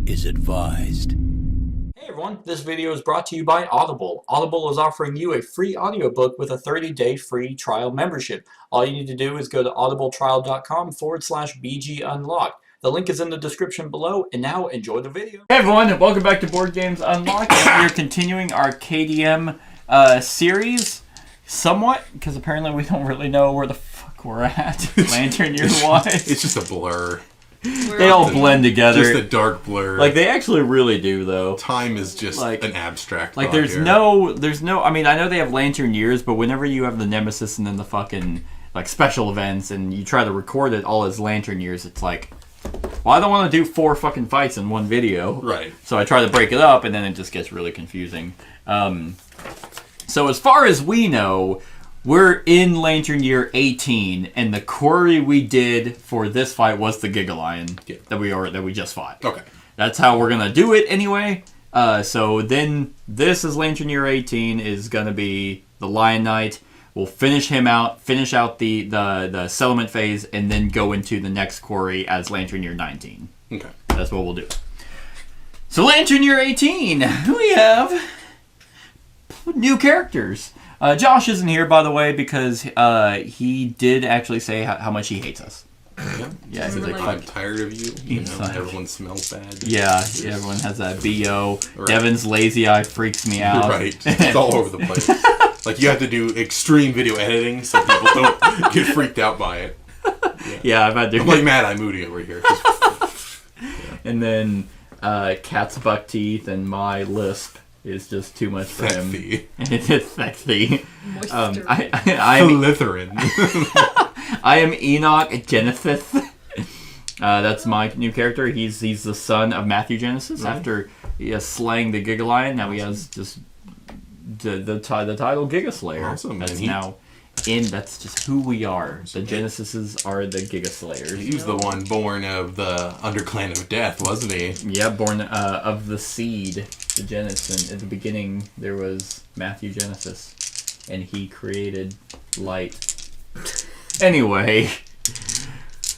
is advised. Hey everyone, this video is brought to you by Audible. Audible is offering you a free audiobook with a 30-day free trial membership. All you need to do is go to audibletrial.com/bgunlocked. The link is in the description below, and now enjoy the video. Hey everyone, and welcome back to Board Games Unlocked. We are continuing our KDM series, somewhat, because apparently we don't really know where the fuck we're at, lantern year-wise. It's just a blur. They all blend together. Just a dark blur. Like, they actually really do, though. Time is just like, an abstract like, thought there's here. no, I mean, I know they have lantern years, but whenever you have the Nemesis and then the fucking, like, special events, and you try to record it all as lantern years, it's like, well, I don't want to do 4 fucking fights in one video. Right. So I try to break it up, and then it just gets really confusing. So as far as we know, we're in Lantern Year 18, and the query we did for this fight was the Giga Lion that we just fought. Okay. That's how we're gonna do it anyway. So then this is Lantern Year 18 is gonna be the Lion Knight. We'll finish him out, finish out the settlement phase, and then go into the next query as Lantern Year 19. Okay. That's what we'll do. So Lantern Year 18, we have new characters. Josh isn't here, by the way, because he did actually say how much he hates us. Yeah, he's like, I'm tired of you. You know, like, everyone smells bad. Yeah, everyone has that BO. Right. Devin's lazy eye freaks me out. Right. It's all over the place. Like, you have to do extreme video editing so people don't get freaked out by it. Yeah, I've had to. I'm like Mad Eye Moody over here. And then Cat's buck teeth and my lisp is just too much for him. It's sexy. I'm Slytherin. I am Enoch Genesis. That's my new character. He's the son of Matthew Genesis. Right. After he has slaying the Giga Lion, now he has just the title Giga Slayer. Awesome. That's now that's just who we are. The Genesises are the Giga Slayers. He was the one born of the underclan of death, wasn't he? Yeah, born of the seed, the Genesis. At the beginning, there was Matthew Genesis, and he created light. Anyway,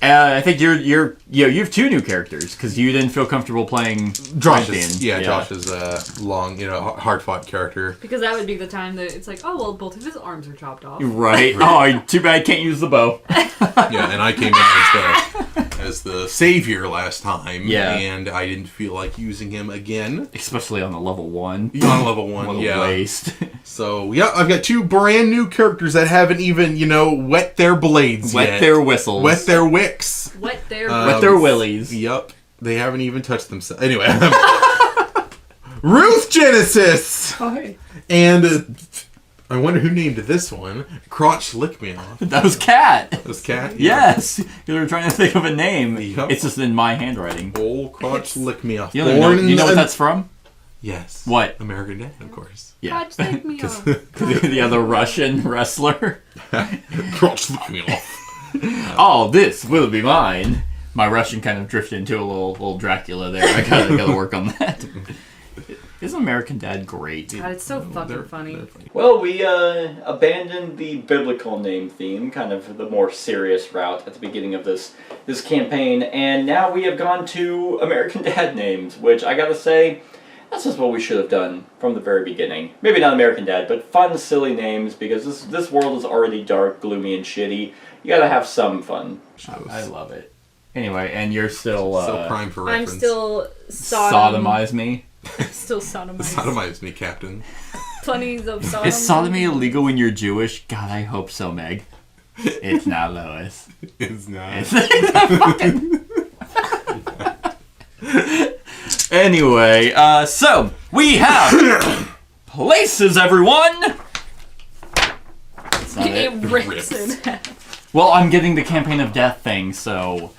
I think you have 2 new characters because you didn't feel comfortable playing Josh. Josh is a long, hard-fought character. Because that would be the time that it's like, oh well, both of his arms are chopped off. Right. Oh, too bad I can't use the bow. Yeah, and I came in as the savior last time. Yeah. And I didn't feel like using him again. Especially on the level 1. On level 1, what a waste. So, yeah, I've got 2 brand new characters that haven't even, wet their blades yet. Wet their whistles. Wet their wicks. Wet their willies. Yep. They haven't even touched themselves. Anyway. Ruth Genesis! Oh, hey. And I wonder who named this one. Crotch Lick Me Off. That was Cat. That was Cat? Yes. You were trying to think of a name. Yep. It's just in my handwriting. Old Crotch Lick Me Off. You know what that's from? Yes. What? American Dad, of course. Yeah. Crotch lick me off. The Russian wrestler. Crotch Lick Me Off. Oh, this will be mine. My Russian kind of drifted into a little Dracula there. I gotta work on that. Isn't American Dad great? God, it's so fucking funny. Well, we abandoned the biblical name theme, kind of the more serious route at the beginning of this campaign, and now we have gone to American Dad names, which I gotta say, that's just what we should have done from the very beginning. Maybe not American Dad, but fun, silly names, because this world is already dark, gloomy, and shitty. You gotta have some fun. I love it. Anyway, and you're still... so prime for reference. I'm still sodomize me. Still sodomize. Sodomize me, Captain. Plenty of sodomy. Is sodomy illegal when you're Jewish? God, I hope so, Meg. It's not, Lois. It's not. It's not fucking... Anyway, so we have places, everyone. That's not It it. rips in half. Well, I'm getting the campaign of death thing, so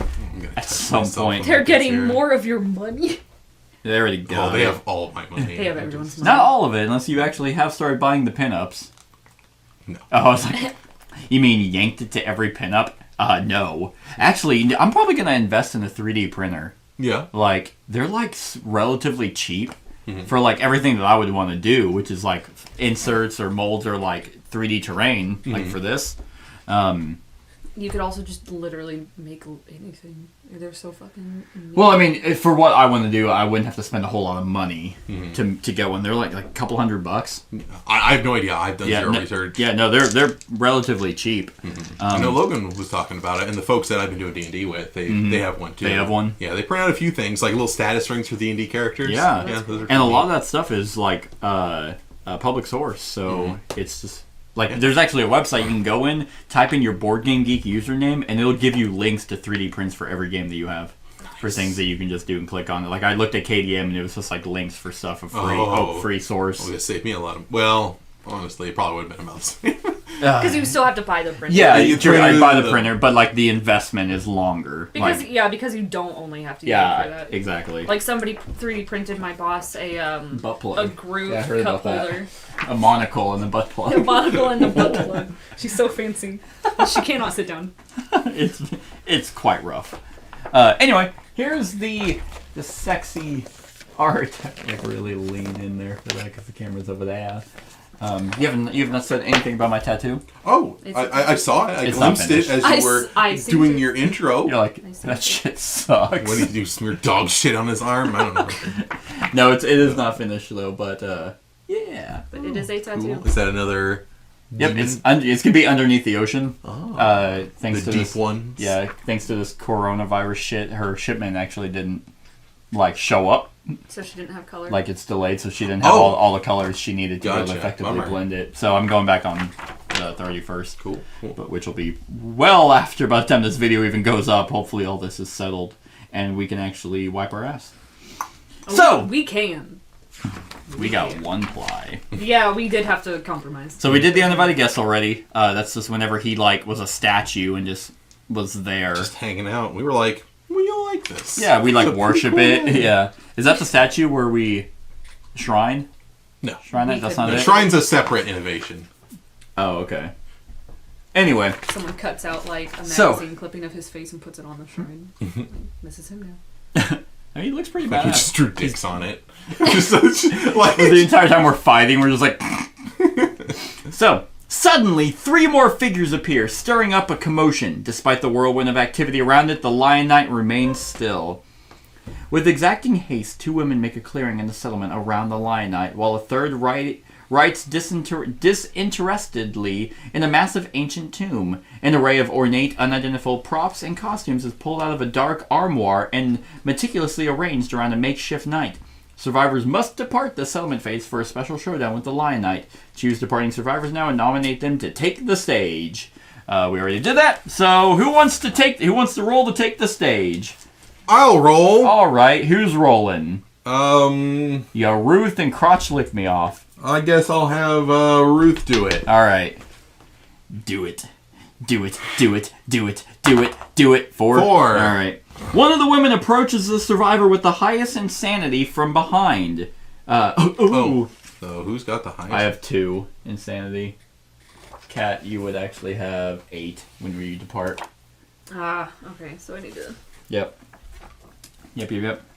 at some point They're getting more of your money. they already got Oh, they have all of my money. They have everyone's money. Not all of it, unless you actually have started buying the pinups. No. Oh, I was like, you mean yanked it to every pinup? No. Actually, I'm probably gonna invest in a 3D printer. Yeah. Like, they're like relatively cheap for like everything that I would want to do, which is like inserts or molds or like 3D terrain, like for this. You could also just literally make anything. They're so fucking neat. Well, I mean, for what I want to do, I wouldn't have to spend a whole lot of money to get one. They're like a couple $100. I have no idea. I've done zero research. Yeah, no, they're relatively cheap. I know Logan was talking about it, and the folks that I've been doing D&D with, they have one too. They have one? Yeah, they print out a few things, like little status rings for D&D characters. Yeah, those are and a lot of that stuff is like public source, so it's just... Like, there's actually a website you can go in, type in your Board Game Geek username, and it'll give you links to 3D prints for every game that you have. For things that you can just do and click on. Like, I looked at KDM, and it was just, like, links for stuff of free source. Oh, it saved me a lot of... Well, honestly, it probably would have been about the same. Because you still have to buy the printer. Yeah, I buy the printer, but, like, the investment is longer. Because, like, because you don't only have to use it for that. Exactly. Like, somebody 3D printed my boss a butt plug. A Groot I heard cup about holder. A monocle and a butt plug. A monocle and a butt plug. She's so fancy. She cannot sit down. It's quite rough. Anyway, here's the sexy art. I can't really lean in there for that because the camera's over there. You haven't said anything about my tattoo? Oh, I saw it. I glimpsed it as you were doing your intro. You're like, that shit sucks. What did he do? Smear dog shit on his arm? I don't know. No, it is not finished though, but yeah. But it is a tattoo. Cool. Is that another... Yep, it's gonna be underneath the ocean. Oh. Thanks the to deep this, ones? Yeah, thanks to this coronavirus shit, her shipment actually didn't like show up. So she didn't have color. Like it's delayed, so she didn't have all the colors she needed to be able to effectively blend it. So I'm going back on the 31st. Cool. But which will be well after by the time this video even goes up. Hopefully all this is settled and we can actually wipe our ass. So we can. We got one ply. Yeah, we did have to compromise. So we did the uninvited guest already. That's just whenever he like was a statue and just was there, just hanging out. We were like, we all like this. Yeah, we like worship it. Yeah, is that the statue where we shrine? No, shrine that. That's not it. Shrine's a separate innovation. Oh, okay. Anyway, someone cuts out like a magazine clipping of his face and puts it on the shrine. Misses him now. I mean, he looks pretty like badass. He just drew dicks on it. Just, like, the entire time we're fighting, we're just like... So, suddenly, 3 more figures appear, stirring up a commotion. Despite the whirlwind of activity around it, the Lion Knight remains still. With exacting haste, 2 women make a clearing in the settlement around the Lion Knight, while a third writes disinterestedly in a massive ancient tomb. An array of ornate, unidentifiable props and costumes is pulled out of a dark armoire and meticulously arranged around a makeshift knight. Survivors must depart the settlement phase for a special showdown with the Lion Knight. Choose departing survivors now and nominate them to take the stage. We already did that, so who wants to roll to take the stage? I'll roll. Alright, who's rolling? Yeah, Ruth and Crotch Lick Me Off. I guess I'll have Ruth do it. Alright. Do it. Do it. Do it. Do it. Do it. Do it. 4. Alright. One of the women approaches the survivor with the highest insanity from behind. So who's got the highest? I have 2 insanity. Kat, you would actually have 8 when we depart. Okay, so I need to... Yep.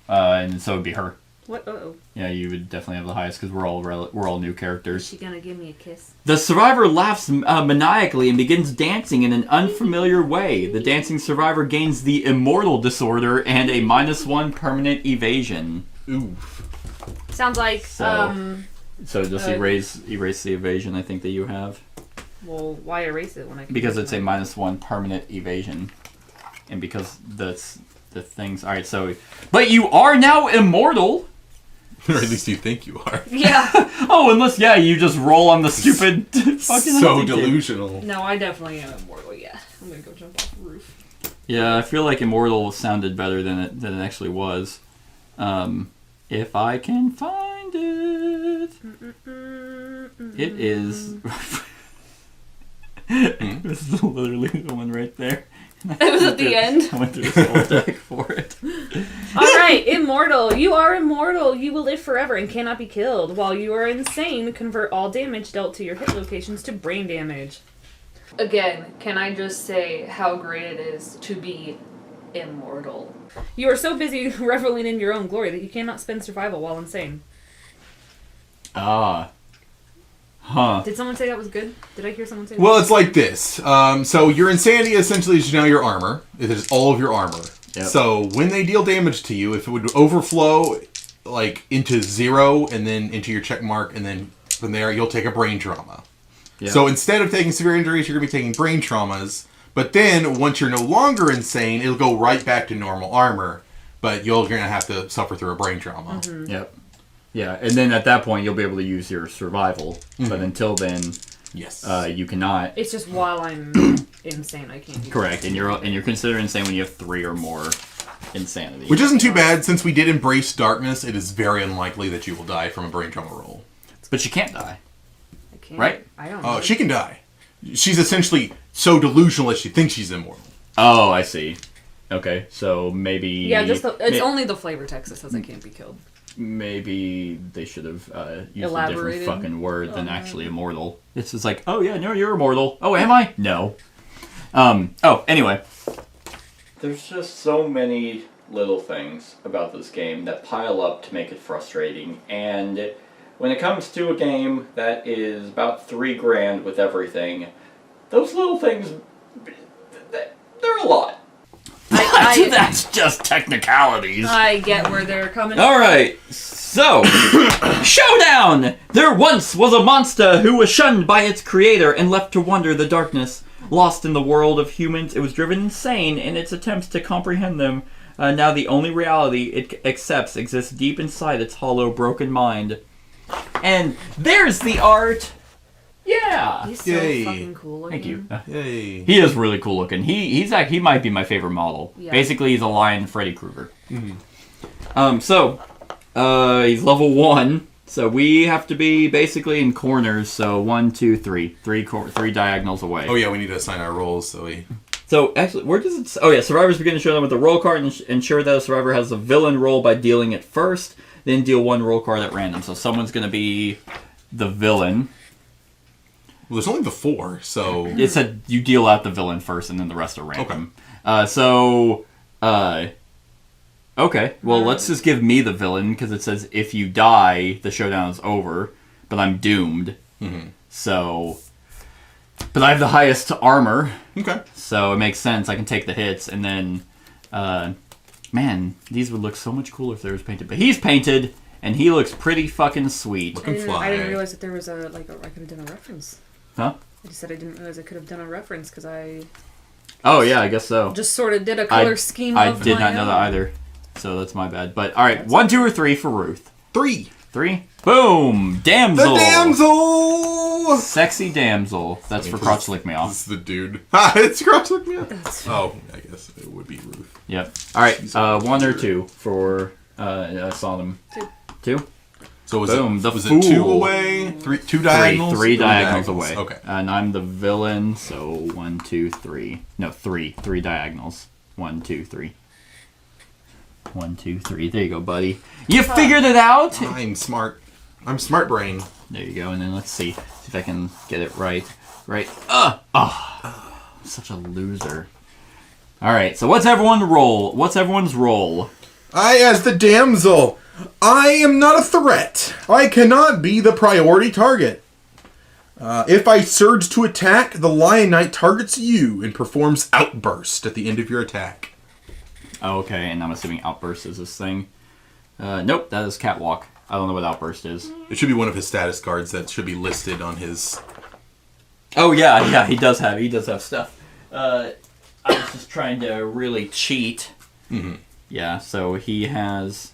And so it'd be her. What? Uh-oh. Yeah, you would definitely have the highest because we're all new characters. Is she gonna give me a kiss? The survivor laughs maniacally and begins dancing in an unfamiliar way. The dancing survivor gains the immortal disorder and a -1 permanent evasion. Ooh. Sounds like so just erase the evasion I think that you have. Well, why erase it when I can? Because it's a -1 permanent evasion, and because that's the things. All right, so but you are now immortal. Or at least you think you are. Yeah. Oh, unless you just roll on the stupid fucking. So delusional. No, I definitely am immortal. Yeah, I'm gonna go jump off the roof. Yeah, I feel like immortal sounded better than it actually was. If I can find it, it is. This is literally the one right there. It was at the end. I went through this whole deck for it. Alright, immortal. You are immortal. You will live forever and cannot be killed. While you are insane, convert all damage dealt to your hit locations to brain damage. Again, can I just say how great it is to be immortal? You are so busy reveling in your own glory that you cannot spend survival while insane. Ah. Huh. Did someone say that was good? Did I hear someone say that? Well, it's like this. So your insanity essentially is now your armor. It is all of your armor. Yep. So when they deal damage to you, if it would overflow like into 0 and then into your check mark, and then from there you'll take a brain trauma. Yep. So instead of taking severe injuries, you're going to be taking brain traumas. But then once you're no longer insane, it'll go right back to normal armor. But you're going to have to suffer through a brain trauma. Mm-hmm. Yep. Yeah, and then at that point you'll be able to use your survival. But until then, Yes. you cannot. It's just while I'm insane, I can't do Correct, that. and you're considered insane when you have 3 or more insanity. Which isn't too bad. Since we did embrace darkness, it is very unlikely that you will die from a brain trauma roll. But you can't die. I can't. Right? I don't know. Oh, she can die. She's essentially so delusional that she thinks she's immortal. Oh, I see. Okay, so maybe... Yeah, just it's only the flavor text that says I can't be killed. Maybe they should have used Elaborated a different fucking word than on actually immortal. It's just like, oh yeah, no, you're immortal. Oh, am I? No. Anyway. There's just so many little things about this game that pile up to make it frustrating, and when it comes to a game that is about $3,000 with everything, those little things, they're a lot. That's just technicalities. I get where they're coming from. Alright, so, showdown! There once was a monster who was shunned by its creator and left to wander the darkness. Lost in the world of humans, it was driven insane in its attempts to comprehend them. Now the only reality it accepts exists deep inside its hollow, broken mind. And there's the art! Yeah! He's so Yay. fucking cool looking. Thank you. Yay. He is really cool looking. He might be my favorite model. Yeah. Basically, he's a lion Freddy Krueger. So he's level 1. So we have to be basically in corners. So 1, 2, 3, three diagonals away. Oh yeah, we need to assign our roles, so we... So actually, where does it? Oh yeah, survivors begin to show them with a roll card and ensure that a survivor has a villain roll by dealing it first. Then deal 1 roll card at random. So someone's gonna be the villain. Well, there's only the 4, so... It said you deal out the villain first, and then the rest are random. Okay. Well, let's just give me the villain, because it says if you die, the showdown is over, but I'm doomed. So... But I have the highest armor. Okay. So it makes sense. I can take the hits, and then... man, these would look so much cooler if they was painted. But he's painted, and he looks pretty fucking sweet. Looking I fly. didn't realize that there was I could have done a reference. Huh? I just said I didn't realize I could have done a reference because I Oh, yeah, I guess so. just sort of did a color scheme I of did my not know own. that either. So that's my bad. But, alright, 1, 2, or 3 for Ruth. 3! 3. Boom! Damsel! The damsel! Sexy damsel. That's for Crotch Lick Me This Off. is the dude. Ha! It's Crotch Lick Me Off. That's- Oh, I guess it would be Ruth. Yep. Alright, 1 or 2 for Sodom. 2? So was Boom, it, the was fool. it 2 away? 2 diagonals? 3 diagonals away. Okay. And I'm the villain, so 1, 2, 3. No, 3. 3 diagonals. 1, 2, 3. 1, 2, 3. There you go, buddy. You figured it out? I'm smart. I'm smart brain. There you go, and then let's see if I can get it right. Right. Such a loser. Alright, so what's everyone's role? I, as the damsel, I am not a threat. I cannot be the priority target. If I surge to attack, the Lion Knight targets you and performs Outburst at the end of your attack. Oh, okay, and I'm assuming Outburst is this thing. Nope, that is Catwalk. I don't know what Outburst is. It should be one of his status cards that should be listed on his... Oh, yeah, he does have stuff. I was just trying to really cheat. Mm-hmm. Yeah, so he has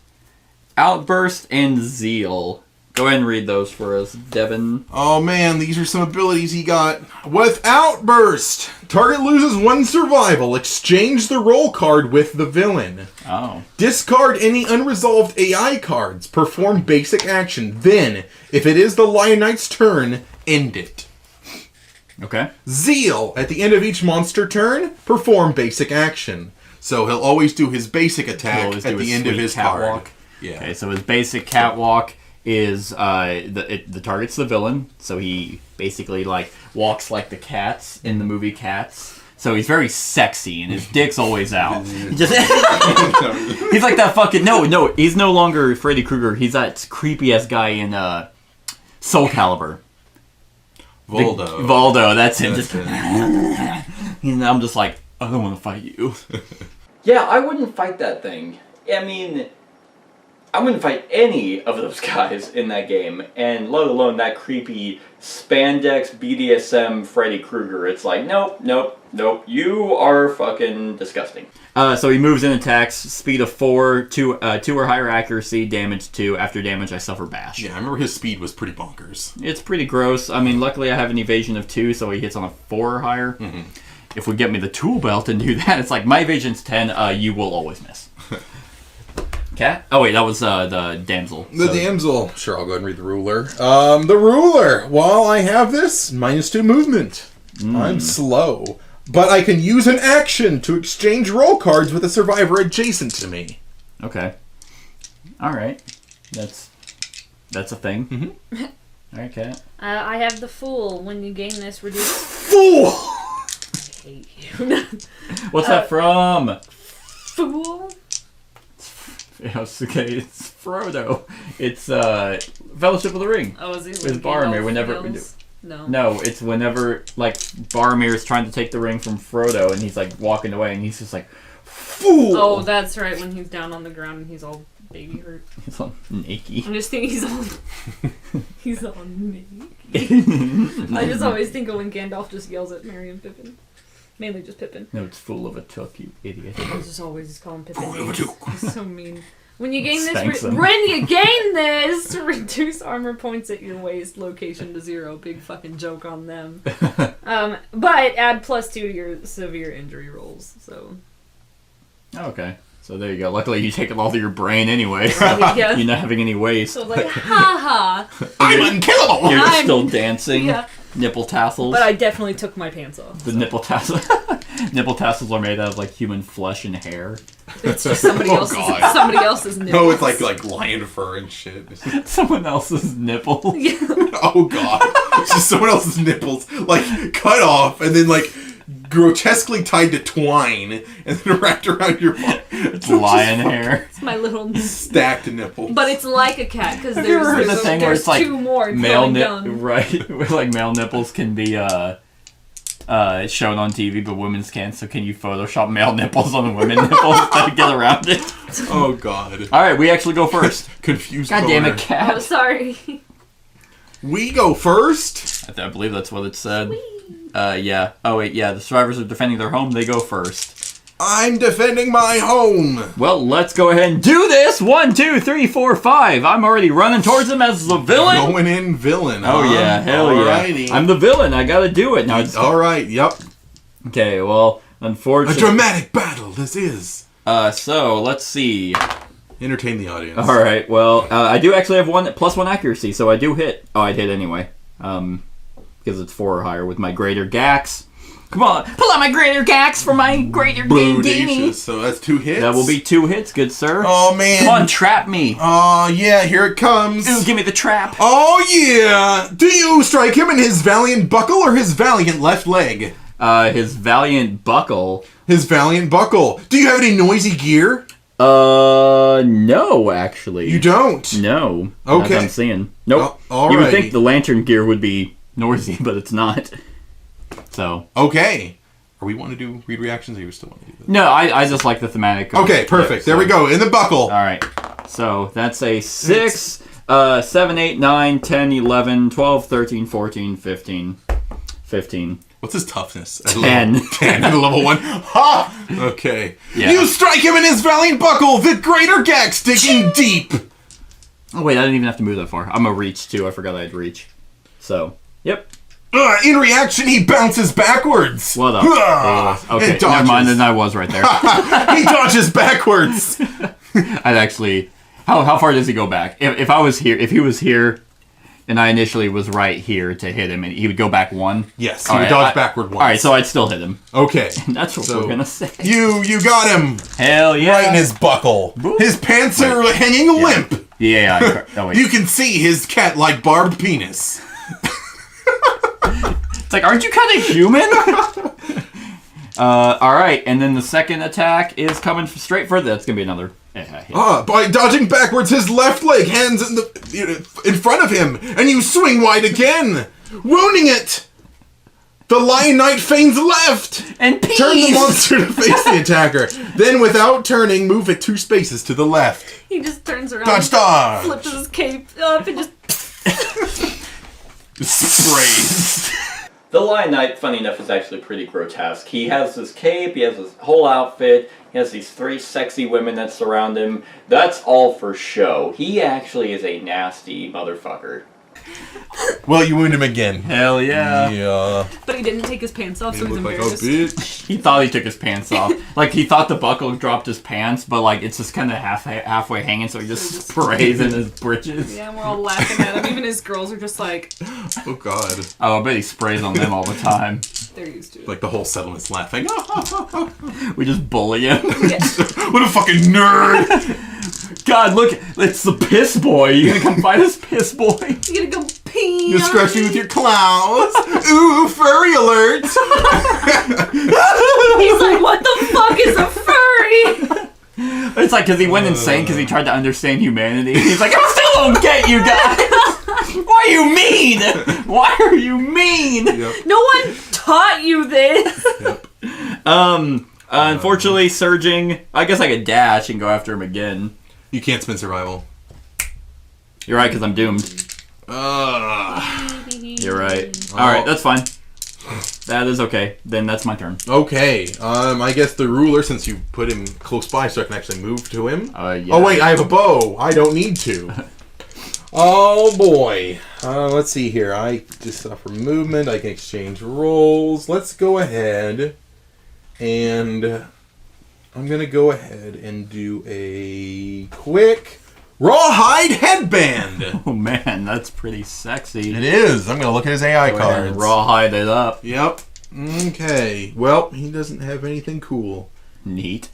Outburst and Zeal. Go ahead and read those for us, Devin. Oh man, these are some abilities he got. With Outburst, target loses 1 survival. Exchange the roll card with the villain. Oh. Discard any unresolved AI cards. Perform basic action. Then, if it is the Lion Knight's turn, end it. Okay. Zeal, at the end of each monster turn, perform basic action. So he'll always do his basic attack always at do the his end of sweet his catwalk. card. Yeah. Okay, so his basic Catwalk is the target's the villain, so he basically like walks like the cats in the movie Cats. So he's very sexy and his dick's always out. He's like that fucking no, he's no longer Freddy Krueger. He's that creepy ass guy in Soul Calibur. Voldo, that's him. That's Just, and I'm just like, I don't want to fight you. Yeah, I wouldn't fight that thing. I mean, I wouldn't fight any of those guys in that game, and let alone that creepy spandex BDSM Freddy Krueger. It's like, nope, you are fucking disgusting. So he moves and attacks, speed of 4, 2 or higher accuracy, damage 2. After damage, I suffer bash. Yeah, I remember his speed was pretty bonkers. It's pretty gross. I mean, luckily I have an evasion of 2, so he hits on a 4 or higher. Mm-hmm. If we get me the tool belt and do that, it's like, my evasion's 10, you will always miss. Cat? Oh wait, that was the damsel. The damsel. Sure, I'll go ahead and read the ruler. The ruler. While I have this, -2 movement. I'm slow. But I can use an action to exchange roll cards with a survivor adjacent to me. Okay. Alright. That's a thing. Mm-hmm. Alright, Cat. I have the Fool. When you gain this, reduce... Fool! I hate you. What's that from? Fool? It's Frodo. It's Fellowship of the Ring. Oh, is he With Boromir whenever... No, it's whenever, like, Boromir is trying to take the ring from Frodo, and he's, like, walking away, and he's just like, fool! Oh, that's right, when he's down on the ground and he's all baby hurt. He's all naked. I'm just thinking he's all naked. I just always think of when Gandalf just yells at Merry and Pippin. Mainly just Pippin. No, it's fool of a took, you idiot. I just always call him Pippin. Fool of a took. He's so mean. When you gain Spanks this, him. reduce armor points at your waist location to 0. Big fucking joke on them. But add +2 to your severe injury rolls. So. Okay. So there you go. Luckily, you take it all to your brain anyway. So Yeah. you're not having any waste. So like, haha. I'm unkillable! You're I'm- still dancing. Yeah. Nipple tassels. But I definitely took my pants off. The nipple tassels. Nipple tassels are made out of like human flesh and hair. It's just somebody else's. God. Somebody else's nipples. No, it's like lion fur and shit. Someone else's nipple. Yeah. Oh god. It's just someone else's nipples, like, cut off and then, like, grotesquely tied to twine and then wrapped around your body. It's lion hair. It's my little. Stacked nipples. But it's like a cat because Have you ever heard there's the thing where it's like 2 more male going down. right? Where like male nipples can be shown on TV, but women's can't. So can you Photoshop male nipples on women nipples to get around it? Oh god. All right, we actually go first. Confused. God damn it, boner. cat! Oh, sorry. We go first. I believe that's what it said. Yeah. Oh wait, yeah. The survivors are defending their home. They go first. I'm defending my home. Well, let's go ahead and do this. 1, 2, 3, 4, 5. I'm already running towards him as the villain. Going in villain. Oh yeah, hell Alrighty. yeah! I'm the villain. I gotta do it now. All right. Yep. Okay. Well, A unfortunately. dramatic battle. This is. So let's see. Entertain the audience. All right. Well, I do actually have +1 accuracy, so I do hit. Oh, I'd hit anyway. Because it's 4 or higher with my greater gax. Come on, pull out my greater gax for my greater Gandini. Bodacious. So that's 2 hits. That will be 2 hits, good sir. Oh man. Come on, trap me. Oh yeah, here it comes. Ooh, give me the trap. Oh yeah. Do you strike him in his valiant buckle or his valiant left leg? His valiant buckle. His valiant buckle. Do you have any noisy gear? No, actually. You don't. No. Okay. Not that I'm seeing. Nope. Alrighty. You would think the lantern gear would be noisy, but it's not. So. Okay. Are we want to do read reactions or you still want to do this? No, I just like the thematic. Okay, perfect. There we go. In the buckle. All right. So that's a 6, 7, 8, 9, 10, 11, 12, 13, 14, 15. What's his toughness? 10. 10 at level 1. Ha! Okay. Yeah. You strike him in his valiant buckle, the greater gax digging deep. Oh, wait, I didn't even have to move that far. I'm a reach, too. I forgot I had reach. So, yep. In reaction, he bounces backwards. What up? Okay, and never mind, dodges. then I was right there. He dodges backwards. I'd actually... How far does he go back? If I was here, if he was here, and I initially was right here to hit him, and he would go back 1? Yes, he All would right, dodge backward once. Alright, so I'd still hit him. Okay. That's what we're gonna say. You got him. Hell yeah. Right in his buckle. Boop. His pants are hanging limp. Yeah. Oh, wait. You can see his cat-like barbed penis. It's like, aren't you kind of human? Alright, and then the second attack is coming straight for that's gonna be another hit. By dodging backwards, his left leg hands in front of him, and you swing wide again, wounding it. The Lion Knight feigns left! And peas! Turn the monster to face the attacker. Then, without turning, move it 2 spaces to the left. He just turns around, Dodge! flips his cape up, and just... Sprays. The Lion Knight, funny enough, is actually pretty grotesque. He has this cape, he has his whole outfit, he has these 3 sexy women that surround him. That's all for show. He actually is a nasty motherfucker. Well, you wound him again. Hell yeah. Yeah. But he didn't take his pants off, so You he's look like a embarrassed. bitch. He thought he took his pants off. Like, he thought the buckle dropped his pants, but, like, it's just kind of halfway hanging, so he just sprays in his britches. Yeah, we're all laughing at him. Even his girls are just like, Oh, God. Oh, I bet he sprays on them all the time. they're used to it. Like, the whole settlement's laughing. We just bully him. What a fucking nerd! God, look, it's the piss boy. You gonna come fight us, piss boy? You gonna go pee? You're scratching with your claws. Ooh, furry alert! He's like, what the fuck is a furry? It's like, because he went insane because he tried to understand humanity. He's like, I still don't get you guys. Why are you mean? Why are you mean? Yep. No one taught you this. Yep. Unfortunately, surging. I guess I could dash and go after him again. You can't spin survival. You're right, because I'm doomed. You're right. Alright, that's fine. That is okay. Then that's my turn. Okay. I guess the ruler, since you put him close by so I can actually move to him. Yeah. Oh, wait, I have a bow. I don't need to. Oh, boy. Let's see here. I just suffer movement. I can exchange rolls. Let's go ahead. And I'm going to go ahead and do a quick rawhide headband. Oh man, that's pretty sexy. It is. I'm going to look at his AI Go ahead cards. and rawhide it up. Yep. Okay. Well, he doesn't have anything cool. Neat.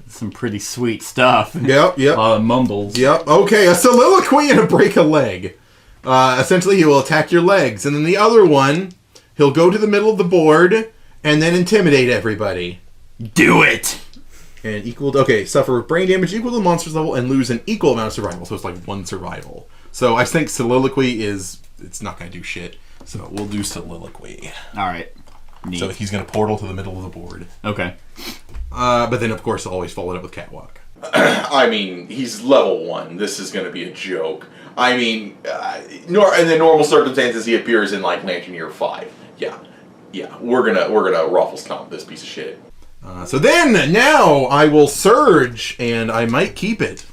Some pretty sweet stuff. Yep, A yep. lot of mumbles. Yep. Okay, a soliloquy and a break a leg. Essentially, he will attack your legs. And then the other one, he'll go to the middle of the board and then intimidate everybody. Do it! And suffer brain damage equal to the monster's level and lose an equal amount of survival. So it's like 1 survival. So I think soliloquy it's not going to do shit. So we'll do soliloquy. Alright. Neat. So he's going to portal to the middle of the board. Okay. But then, of course, always follow it up with catwalk. I mean, he's level 1. This is going to be a joke. I mean, in the normal circumstances, he appears in like Lantern Year 5. Yeah. We're gonna ruffle stomp this piece of shit. So then, now I will surge, and I might keep it.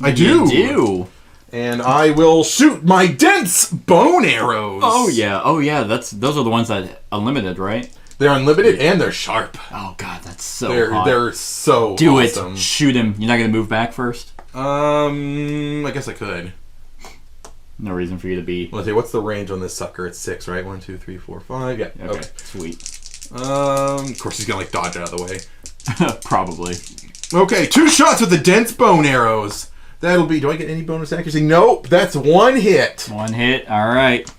I do. You do. And I will shoot my dense bone arrows. Oh yeah. Those are the ones that unlimited, right? They're unlimited and they're sharp. Oh god, that's so hot. They're so Do awesome. it. Shoot him. You're not gonna move back first? I guess I could. No reason for you to be. Let's see, what's the range on this sucker? It's 6, right? 1, 2, 3, 4, 5. Yeah. Okay. Sweet. Of course he's gonna like dodge out of the way. Probably. Okay, 2 shots with the dense bone arrows. That'll be. Do I get any bonus accuracy? Nope. That's 1 hit. 1 hit. Alright.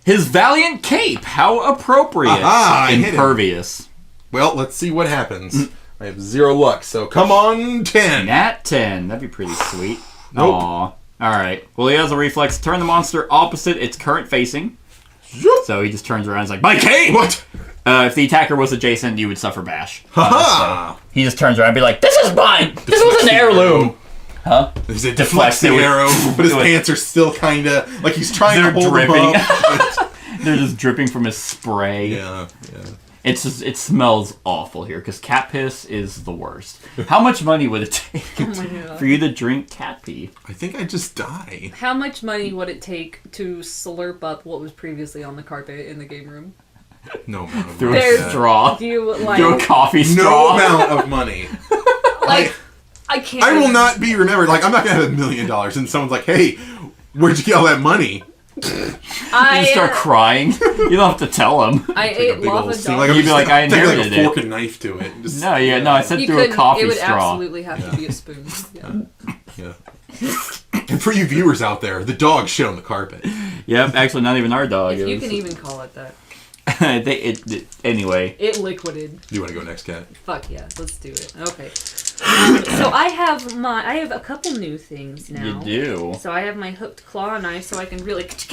His valiant cape. How appropriate. Aha, I hit him. Impervious. Well, let's see what happens. I have 0 luck, so come on, 10. Nat 10. That'd be pretty sweet. Nope. Aw. Alright. Well, he has a reflex. Turn the monster opposite its current facing. So he just turns around and is like, my cape! What? If the attacker was adjacent, you would suffer bash. Ha-ha! He just turns around and be like, this is mine! This was an heirloom! Huh? There's a Deflects deflecting it with- arrow, but his with- pants are still kind of like he's trying They're to hold dripping. them up. They're just dripping from his spray. Yeah. It's just, it smells awful here, because cat piss is the worst. How much money would it take Oh my God. for you to drink cat pee? I think I just die. How much money would it take to slurp up what was previously on the carpet in the game room? No amount of Through money. a There's- straw. Do you like Through a coffee No straw. amount of money. like I can't I will not be remembered. Like I'm not gonna have $1 million, and someone's like, "Hey, where'd you get all that money?" You start crying. You don't have to tell him. I Take a ate big lava old scene. dog. Like, I'm You'd be just like, I take, inherited like a it. fork and knife to it. Just, No, no, I said You through a couldn't. coffee It would straw. absolutely have to be a spoon. Yeah. Yeah. And for you viewers out there, the dog shit on the carpet. Yep, actually not even our dog. If you It can was- even call it that. anyway. It liquided. Do you want to go next, Kat? Fuck yeah, let's do it. Okay. So So I have a couple new things now. You do. So I have my hooked claw knife, so I can really shit.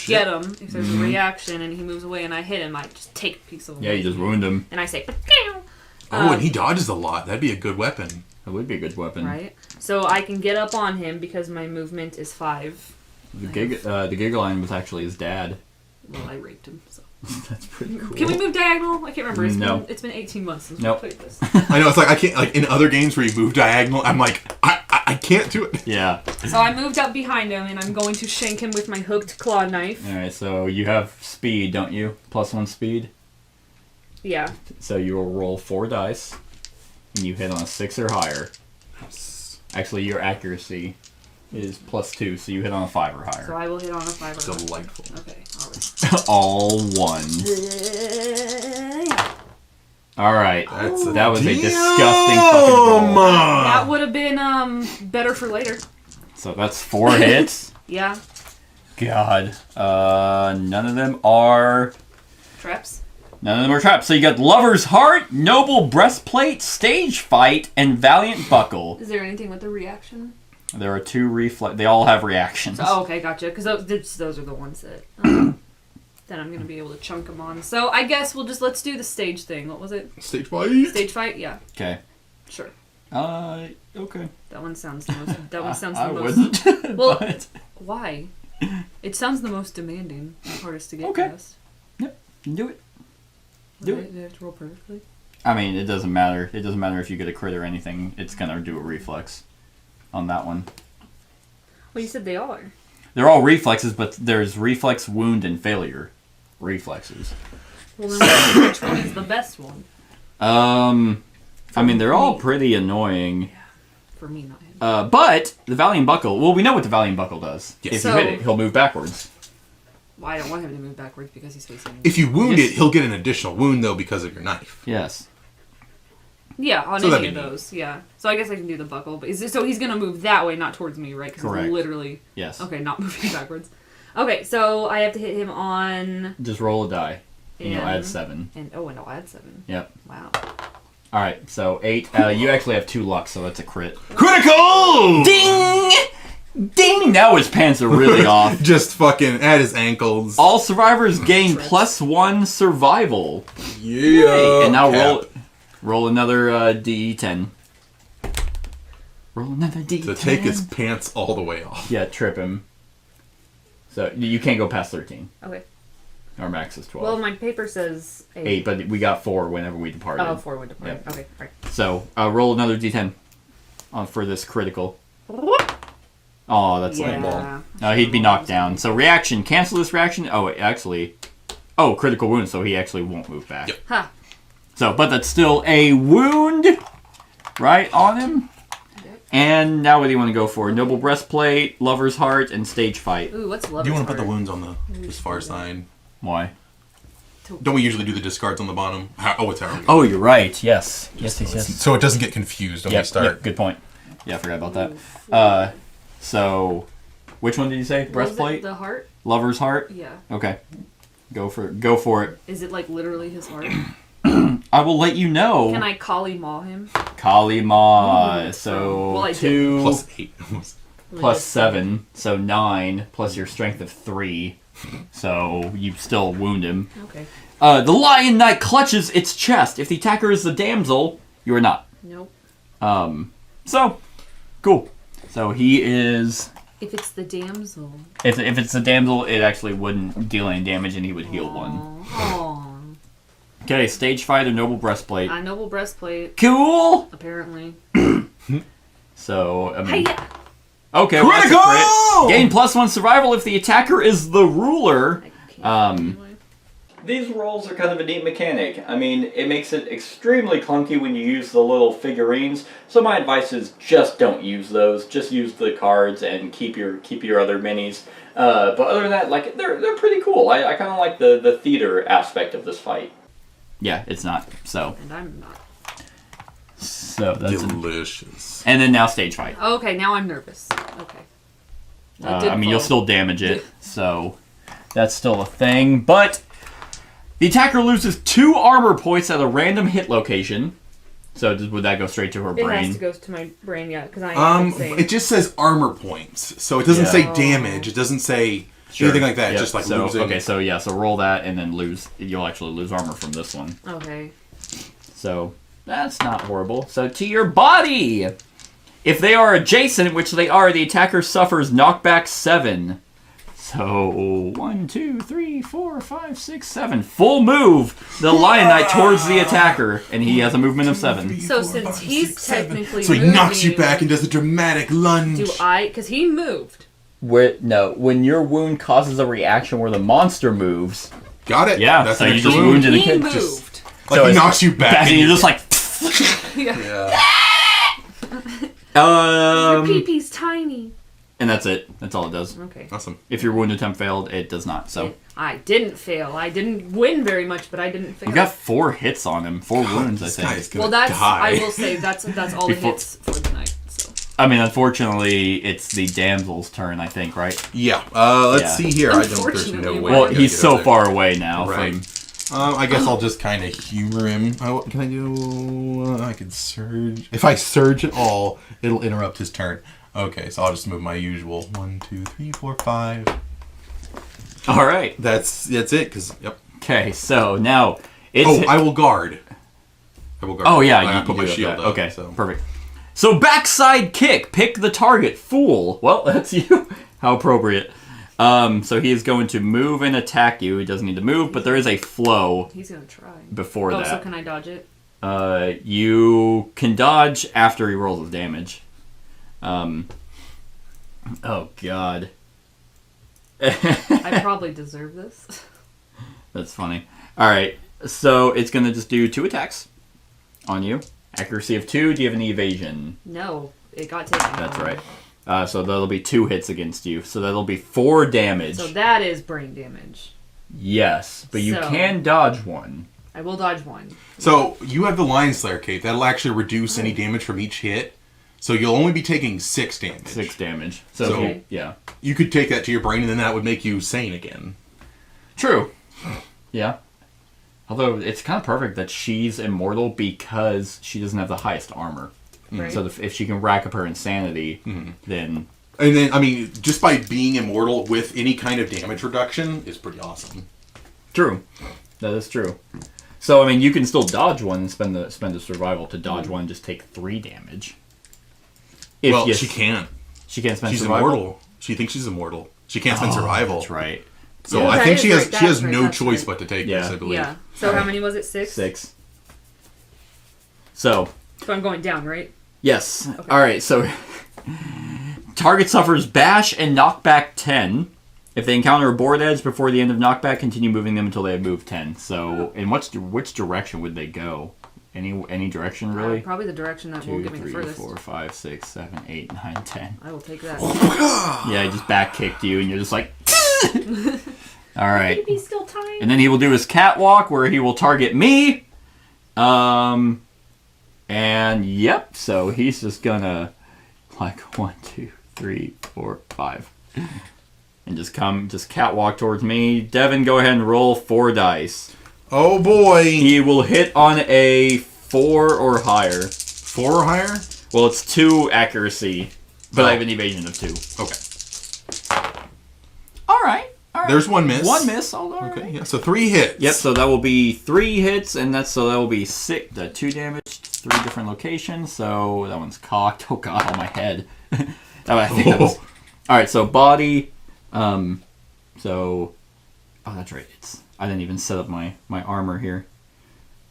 get him if there's a reaction and he moves away and I hit him. I just take a piece of him. Yeah, you just wound him. And I say, And he dodges a lot. That'd be a good weapon. That would be a good weapon. right. So I can get up on him because my movement is 5. The Gigaline was actually his dad. Well, I raped him. So That's pretty cool. can we move diagonal? I can't remember. No. It's been 18 months since Nope. we played this. I know, it's like, I can't, like, in other games where you move diagonal, I'm like, I can't do it. Yeah. So I moved up behind him and I'm going to shank him with my hooked claw knife. Alright, so you have speed, don't you? +1 speed. Yeah. So you will roll 4 dice, and you hit on a 6 or higher. Actually, your accuracy is +2, so you hit on a 5 or So higher. I will hit on a 5 or higher. Delightful. Okay. Alright. All ones. Alright. That was a disgusting fucking roll. That would have been better for later. So that's 4 hits. Yeah. God. None of them are... Traps. None of them are traps. So you got Lover's Heart, Noble Breastplate, Stage Fight, and Valiant Buckle. Is there anything with the reaction? There are 2 reflex. They all have reactions. Oh, okay, gotcha. Because those are the ones that then I'm gonna be able to chunk them on. So I guess let's do the stage thing. What was it? Stage fight. Stage fight? Yeah. Okay. Sure. Okay. That one sounds the most. That one sounds I the most. wouldn't. Well, but why? It sounds the most demanding, the hardest to get Okay. past. do it. Do it. Do I have to roll perfectly? I mean, it doesn't matter. It doesn't matter if you get a crit or anything. It's gonna do a reflex on that one. Well, you said they are. They're all reflexes, but there's reflex, wound, and failure reflexes. Well, then which one is the best one? I mean, they're all pretty annoying. For me, not him. But the Valiant Buckle. Well, we know what the Valiant Buckle does. Yes. If So- you hit it, he'll move backwards. Well, I don't want him to move backwards because he's facing me. If you wound Yes. it, he'll get an additional wound, though, because of your knife. Yes. Yeah, on So any that'd of be neat. those. Yeah. So I guess I can do the buckle. But so he's gonna move that way, not towards me, right? Because Correct. he's literally. Yes. Okay, not moving backwards. Okay, so I have to hit him on. Just roll a die, and you'll add And- 7. And I'll add 7. Yep. Wow. All right. So 8. You actually have 2 luck, so that's a crit. Critical! Ding! Ding! Now his pants are really off. Just fucking at his ankles. All survivors gain +1 survival. Yeah. And now Cap. roll another D10. Roll another D10. To take his pants all the way off. Yeah, trip him. So you can't go past 13. Okay. Our max is 12. Well, my paper says 8. 8, but we got 4 whenever we departed. Oh, 4 would depart. Yep. Okay, right. So roll another D10 for this critical. Oh, that's lame. Yeah. He'd be knocked down. So reaction, cancel this reaction. Oh, actually, critical wound. So he actually won't move back. Yep. Ha. So, but that's still a wound, right on him. Yep. And now what do you want to go for? Noble breastplate, lover's heart, and stage fight. Ooh, what's love? Do you want to put the wounds on this far side? Why? Don't we usually do the discards on the bottom? It's how are we? Oh, you're right. Yes. Yes. So it doesn't get confused when we start. Yep, good point. Yeah, I forgot about that. So, which one did you say? What was it? Breastplate? The heart? Lover's heart? Yeah. Okay. Go for it. Is it like literally his heart? I will let you know. Can I Kali Maw him? Kali Ma. So, Well, I did. 2 +8. plus 7. So 9 plus your strength of 3. So you still wound him. Okay. The Lion Knight clutches its chest. If the attacker is the damsel, you are not. Nope. So, cool. So he is... If it's the damsel. If it's the damsel, it actually wouldn't deal any damage and he would heal 1. Aww. Okay, stage fight or noble breastplate. Noble breastplate, Cool! apparently. So, I mean... Hiya! Okay, well, that's a Critical! crit. Gain +1 survival if the attacker is the ruler. I can't anyway. These rolls are kind of a neat mechanic. I mean, it makes it extremely clunky when you use the little figurines. So my advice is just don't use those. Just use the cards and keep your other minis. But other than that, like they're pretty cool. I kind of like the theater aspect of this fight. Yeah, it's not. So And I'm not. that's Delicious. and then now stage fight. Okay, now I'm nervous. Okay. That did I mean, you'll fall. still damage it, so that's still a thing. But the attacker loses 2 armor points at a random hit location. So would that go straight to her It brain? has to go to my brain, yeah, because I am insane. It just says armor points, so it doesn't Yeah. say damage. It doesn't say anything like that. Yep. Just like so, losing. Okay, so yeah, so roll that and then lose. You'll actually lose armor from this one. Okay. So that's not horrible. So to your body. If they are adjacent, which they are, the attacker suffers knockback 7. So 1, 2, 3, 4, 5, 6, 7. Full move the Lion Knight towards the attacker, and he has a movement of 7. So since he's technically so he moving, knocks you back and does a dramatic lunge. do I? Because he moved. When your wound causes a reaction where the monster moves. Got it. Yeah, That's so an you extra just wound. wounded a He kid. moved. Like So he it's knocks you back, and you're just like. yeah. Your pee-pee's tiny. And that's it. That's all it does. Okay. Awesome. If your wound attempt failed, it does not. So I didn't fail. I didn't win very much, but I didn't fail. you got 4 hits on him, 4 wounds, I This guy think. is gonna Well, that's die. I will say that's all the Before- hits for the night. So I mean, unfortunately, it's the damsel's turn, I think, right? Yeah. Let's Yeah. see here. I don't. There's no Unfortunately, way. Well, I gotta he's get so up there. far away now Right. from. I guess I'll just kind of humor him. What can I do? I could surge. If I surge at all, it'll interrupt his turn. Okay, so I'll just move my usual 1, 2, 3, 4, 5. All right. That's it. Cause yep. Okay, so now it's. Oh, I will guard. I will guard. Oh yeah, I you put my do have shield that. up. Okay, So. perfect. So backside kick, pick the target, fool. Well, that's you. How appropriate. So he is going to move and attack you. He doesn't need to move, but there is a flow he's gonna try. before Oh, that. so can I dodge it? You can dodge after he rolls his damage. Oh god. I probably deserve this. That's funny. Alright, so it's gonna just do 2 attacks on you. Accuracy of 2. Do you have any evasion? No, it got taken. That's right. So that'll be 2 hits against you. So that'll be 4 damage. So that is brain damage. Yes, but you So- can dodge one. I will dodge one. So you have the Lion Slayer cape. That'll actually reduce any damage from each hit. So you'll only be taking 6 damage. 6 damage. So, So- if you- yeah. You could take that to your brain, and then that would make you sane again. True. Yeah. Although it's kind of perfect that she's immortal because she doesn't have the highest armor. Right. So if she can rack up her insanity, then And then, I mean, just by being immortal with any kind of damage reduction is pretty awesome. true. That is true. So I mean, you can still dodge one and spend the survival to dodge one, and just take 3 damage. If Well, you- she can't. She can't spend She's survival. immortal. She thinks she's immortal. She can't spend survival. That's right. So Yeah. I That think is she has right, she has that's right, no that's choice right. but to take Yeah. this, I believe. Yeah. So how many was it? 6? 6. So So I'm going down, right? yes. All right. So target suffers bash and knockback 10. If they encounter a board edge before the end of knockback, continue moving them until they have moved 10. So in which direction would they go? Any direction really? Probably the direction that will 2, get me the 3, furthest. 4, 5, 6, 7, 8, 9, 10. I will take that. Yeah, he just back kicked you, and you're just like. All right. Baby's still tiny. And then he will do his catwalk where he will target me. And yep, so he's just gonna like 1, 2, 3, 4, 5. And just catwalk towards me. Devin, go ahead and roll 4 dice. Oh boy. He will hit on a 4 or higher. 4 or higher? Well, it's 2 accuracy, but I Oh. have an evasion of 2. Okay. All right. There's 1 miss. 1 miss. All right. Okay, yeah. So 3 hits. Yep, so that will be 3 hits, and that will be 2 damage, 3 different locations. So that one's cocked. Oh god, on my head. I think that was. All right, so body. Oh, that's right. I didn't even set up my armor here.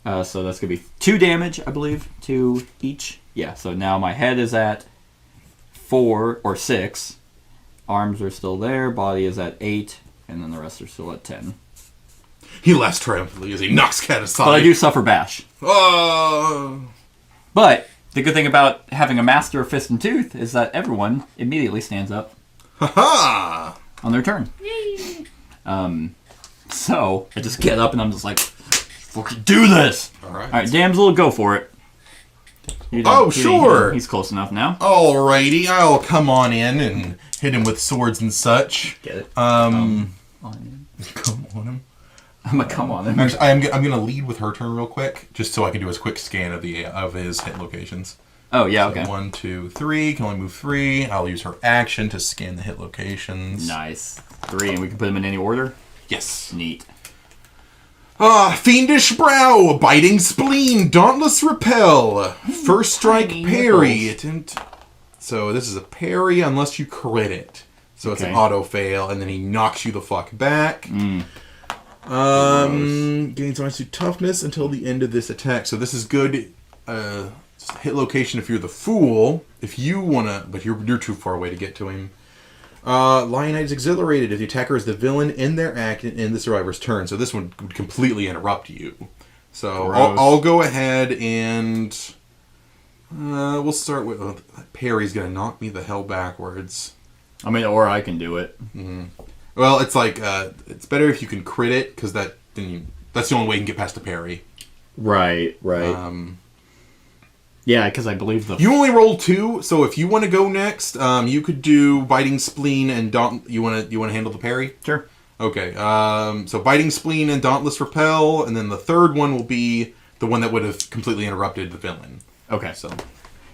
So that's gonna be 2 damage, I believe, 2 each. Yeah. So now my head is at 4 or 6. Arms are still there. Body is at 8. And then the rest are still at 10. He laughs triumphantly as he knocks Cat aside. But I do suffer bash. Oh. But the good thing about having a Master of Fist and Tooth is that everyone immediately stands up Ha-ha! on their turn. Yay! So I just get up and I'm just like, fucking do this! Alright. Alright, Damsel, go for it. Oh, sure. He's close enough now. Alrighty, I'll come on in and hit him with swords and such. Get it? Come On. on him. I'm gonna come on him. Actually, I'm gonna lead with her turn real quick, just so I can do a quick scan of his hit locations. Oh, yeah, So okay. 1, 2, 3. Can only move 3. I'll use her action to scan the hit locations. Nice. 3, and we can put them in any order? Yes. Neat. Fiendish Brow, Biting Spleen, Dauntless Repel, First Strike tiny Parry. So this is a parry unless you crit it. So it's an Okay. auto fail, and then he knocks you the fuck back. Gains minus 2 toughness until the end of this attack. So this is good. Hit location if you're the fool. If you wanna, but you're too far away to get to him. Lionite is exhilarated if the attacker is the villain in their act and in the survivor's turn. So this one would completely interrupt you. So I'll go ahead and we'll start with parry's gonna knock me the hell backwards. I mean, or I can do it. Well, it's like it's better if you can crit it because that's the only way you can get past the parry. Right. Yeah, because I believe the... You only roll 2, so if you want to go next, you could do Biting Spleen and You want to handle the parry? Sure. Okay. So Biting Spleen and Dauntless Repel, and then the third one will be the one that would have completely interrupted the villain. Okay. So.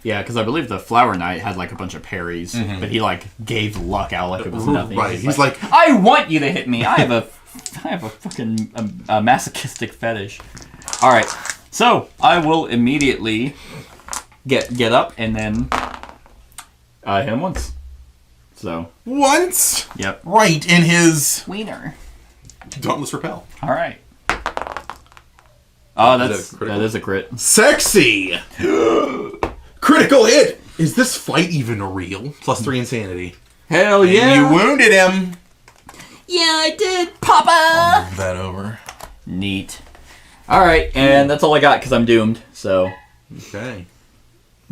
Yeah, because I believe the Flower Knight had like a bunch of parries, but he like gave luck out like it was nothing. Right. He's like, I want you to hit me. I have a fucking a masochistic fetish. All right, so I will immediately get up and then hit him once. So once. Yep. Right in his wiener. Dauntless Repel. All right. Oh, that is a crit. Sexy. Critical hit. Is this fight even real? Plus 3 insanity. Hell yeah! And you wounded him. Yeah, I did, Papa. I'll move that over. Neat. All right, and that's all I got because I'm doomed. So. Okay.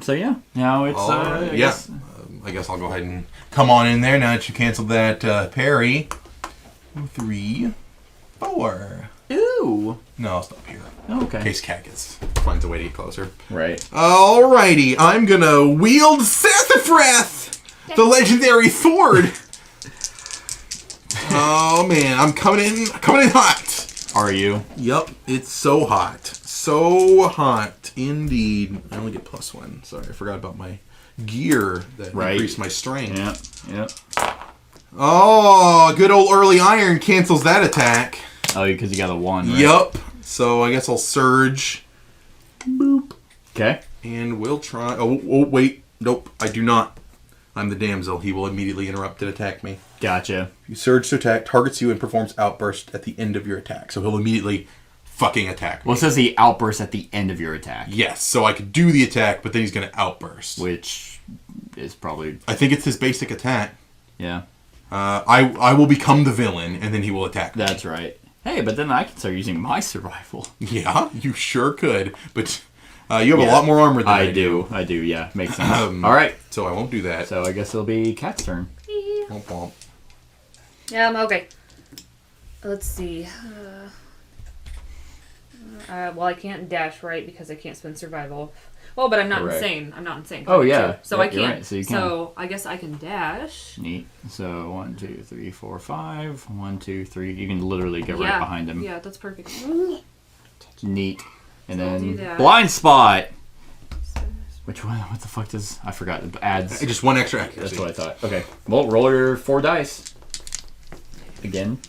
So yeah, now it's I guess I'll go ahead and come on in there now that you canceled that parry. 3, 4. Ooh. No, I'll stop here. Okay. In case Cat finds a way to get closer. Right. Alrighty, I'm gonna wield Sassafras, the legendary sword. Oh man, I'm coming in hot. Are you? Yep, it's so hot. So hot indeed. I only get +1. Sorry, I forgot about my gear that increased my strength. Yep. Oh, good old early iron cancels that attack. Oh, because you got a 1, right? Yep. So I guess I'll surge. Boop. Okay. And we'll try. Oh, wait. Nope, I do not. I'm the damsel. He will immediately interrupt and attack me. Gotcha. You surge to attack, targets you, and performs outburst at the end of your attack. So he'll immediately fucking attack me. Well, it says he outbursts at the end of your attack. Yes, so I could do the attack, but then he's going to outburst. Which is probably... I think it's his basic attack. Yeah. I will become the villain, and then he will attack me. That's right. Hey, but then I can start using my survival. Yeah, you sure could, but you have a lot more armor than I do. I do, yeah. Makes sense. All right. So I won't do that. So I guess it'll be Cat's turn. Womp womp. Yeah, I'm okay. Let's see. Well, I can't dash, right, because I can't spend survival. Well, but I'm not insane. I'm not insane. Oh, yeah. So Yeah, I can. you're right, so you can. So I guess I can dash. Neat. So 1, 2, 3, 4, 5. 1, 2, 3. You can literally get right behind him. Yeah, that's perfect. Neat. And So I'll do then that. blind spot. Which one? What the fuck does... I forgot. It adds... Just 1 extra accuracy. That's what I thought. Okay. Well, roll your 4 dice. Again.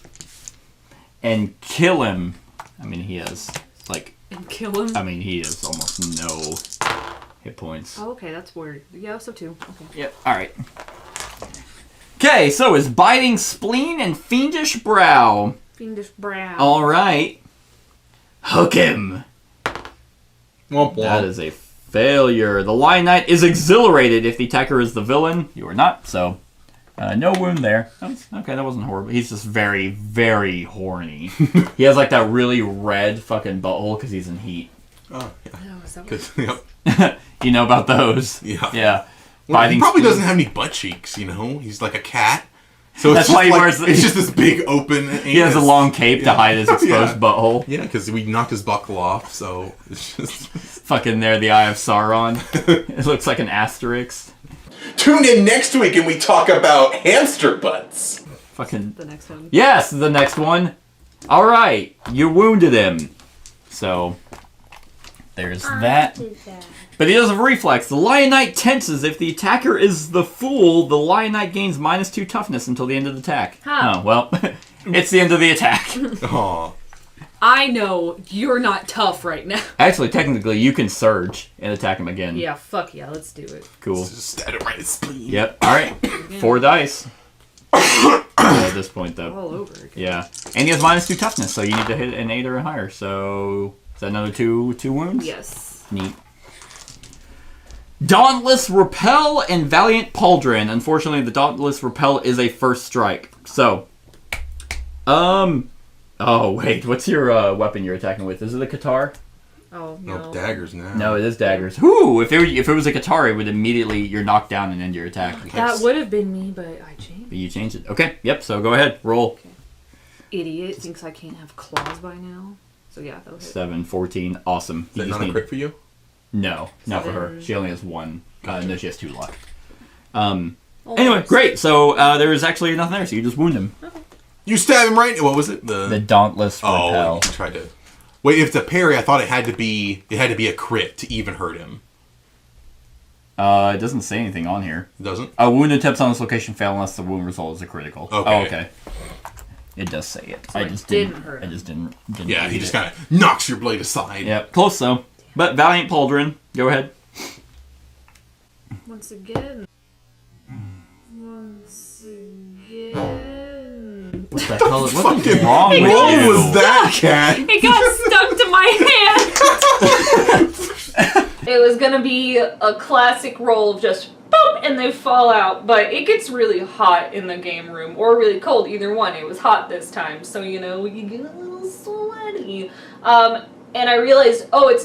And kill him. I mean, he has, like... And kill him? I mean, he has almost no hit points. Oh, okay, that's weird. Yeah, so too. Okay. Yep. Alright. Okay, so is Biting Spleen and Fiendish Brow. Fiendish Brow. Alright. Hook him. Womp womp. That is a failure. The Lion Knight is exhilarated if the attacker is the villain. You are not, so no wound there. Okay, that wasn't horrible. He's just very, very horny. He has like that really red fucking butthole because he's in heat. Oh, yeah. Oh, is that what 'Cause, yep. You know about those? Yeah. Yeah. Well, he probably Spleen. doesn't have any butt cheeks, you know? He's like a cat. So That's it's why just he like, wears the- it's just this big open anus. He has a long cape to hide his exposed butthole. Yeah, because we knocked his buckle off, so it's just... Fucking there, the Eye of Sauron. It looks like an asterisk. Tune in next week and we talk about hamster butts. Fucking... the next one? Yes, the next one. All right, you wounded him. So there's that. But he does have reflex. The Lion Knight tenses. If the attacker is the fool, the Lion Knight gains -2 toughness until the end of the attack. Huh. Oh, well, it's the end of the attack. Aw. I know you're not tough right now. Actually, technically, you can surge and attack him again. Yeah, fuck yeah, let's do it. Cool. Just stab it right in his spleen. Yep. All right. 4 dice. At this point, though. All over again. Yeah. And he has -2 toughness, so you need to hit an 8 or higher. So, is that another two wounds? Yes. Neat. Dauntless Repel and Valiant Pauldron. Unfortunately, the Dauntless Repel is a first strike. So, oh, wait. What's your weapon you're attacking with? Is it a Katar? Oh, No, no. daggers now. No, it is daggers. Whoo! If it was a Katar, it would immediately, you're knocked down and end your attack. That would have been me, but I changed. But you changed it. Okay, yep, so go ahead. Roll. Idiot thinks I can't have claws by now. So yeah, that'll hit. 7, 14. Awesome. Is that not a crit for you? No, not for her. 7. She only has 1. No, she has 2 luck. Almost. Anyway, great. So there is actually nothing there, so you just wound him. You stab him right. What was it? The Dauntless Repel. you tried to. Wait, if it's a parry, I thought it had to be a crit to even hurt him. It doesn't say anything on here. It doesn't? Wound attempts on this location fail unless the wound result is a critical. Okay. Oh, okay. It does say it. So I it just didn't hurt I him. just didn't Yeah, read he just it. kind of knocks your blade aside. Yep, close though. But Valiant Pauldron, go ahead. Once again. What the hell? What is Fucking wrong with What you? was that, cat? It got stuck to my hand. It was gonna be a classic roll of just boop and they fall out, but it gets really hot in the game room or really cold, either one. It was hot this time, so you know you get a little sweaty. And I realized, oh, it's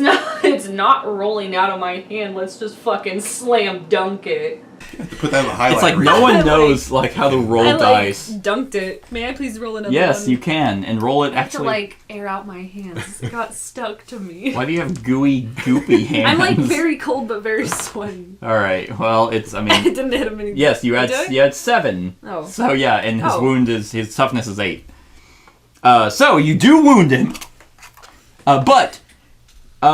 not rolling out of my hand. Let's just fucking slam dunk it. Put that in the highlight. It's like reel. no one knows like how to roll I like dice. dunked it. May I please roll another one? Yes, you can, and roll it I have to actually. like air out my hands. It got stuck to me. Why do you have gooey, goopy hands? I'm like very cold but very sweaty. All right. Well, it's. I I mean, didn't hit him any. yes, you had Did I? you had 7. Oh. So yeah, and his Oh. wound is his toughness is 8. So you do wound him, but do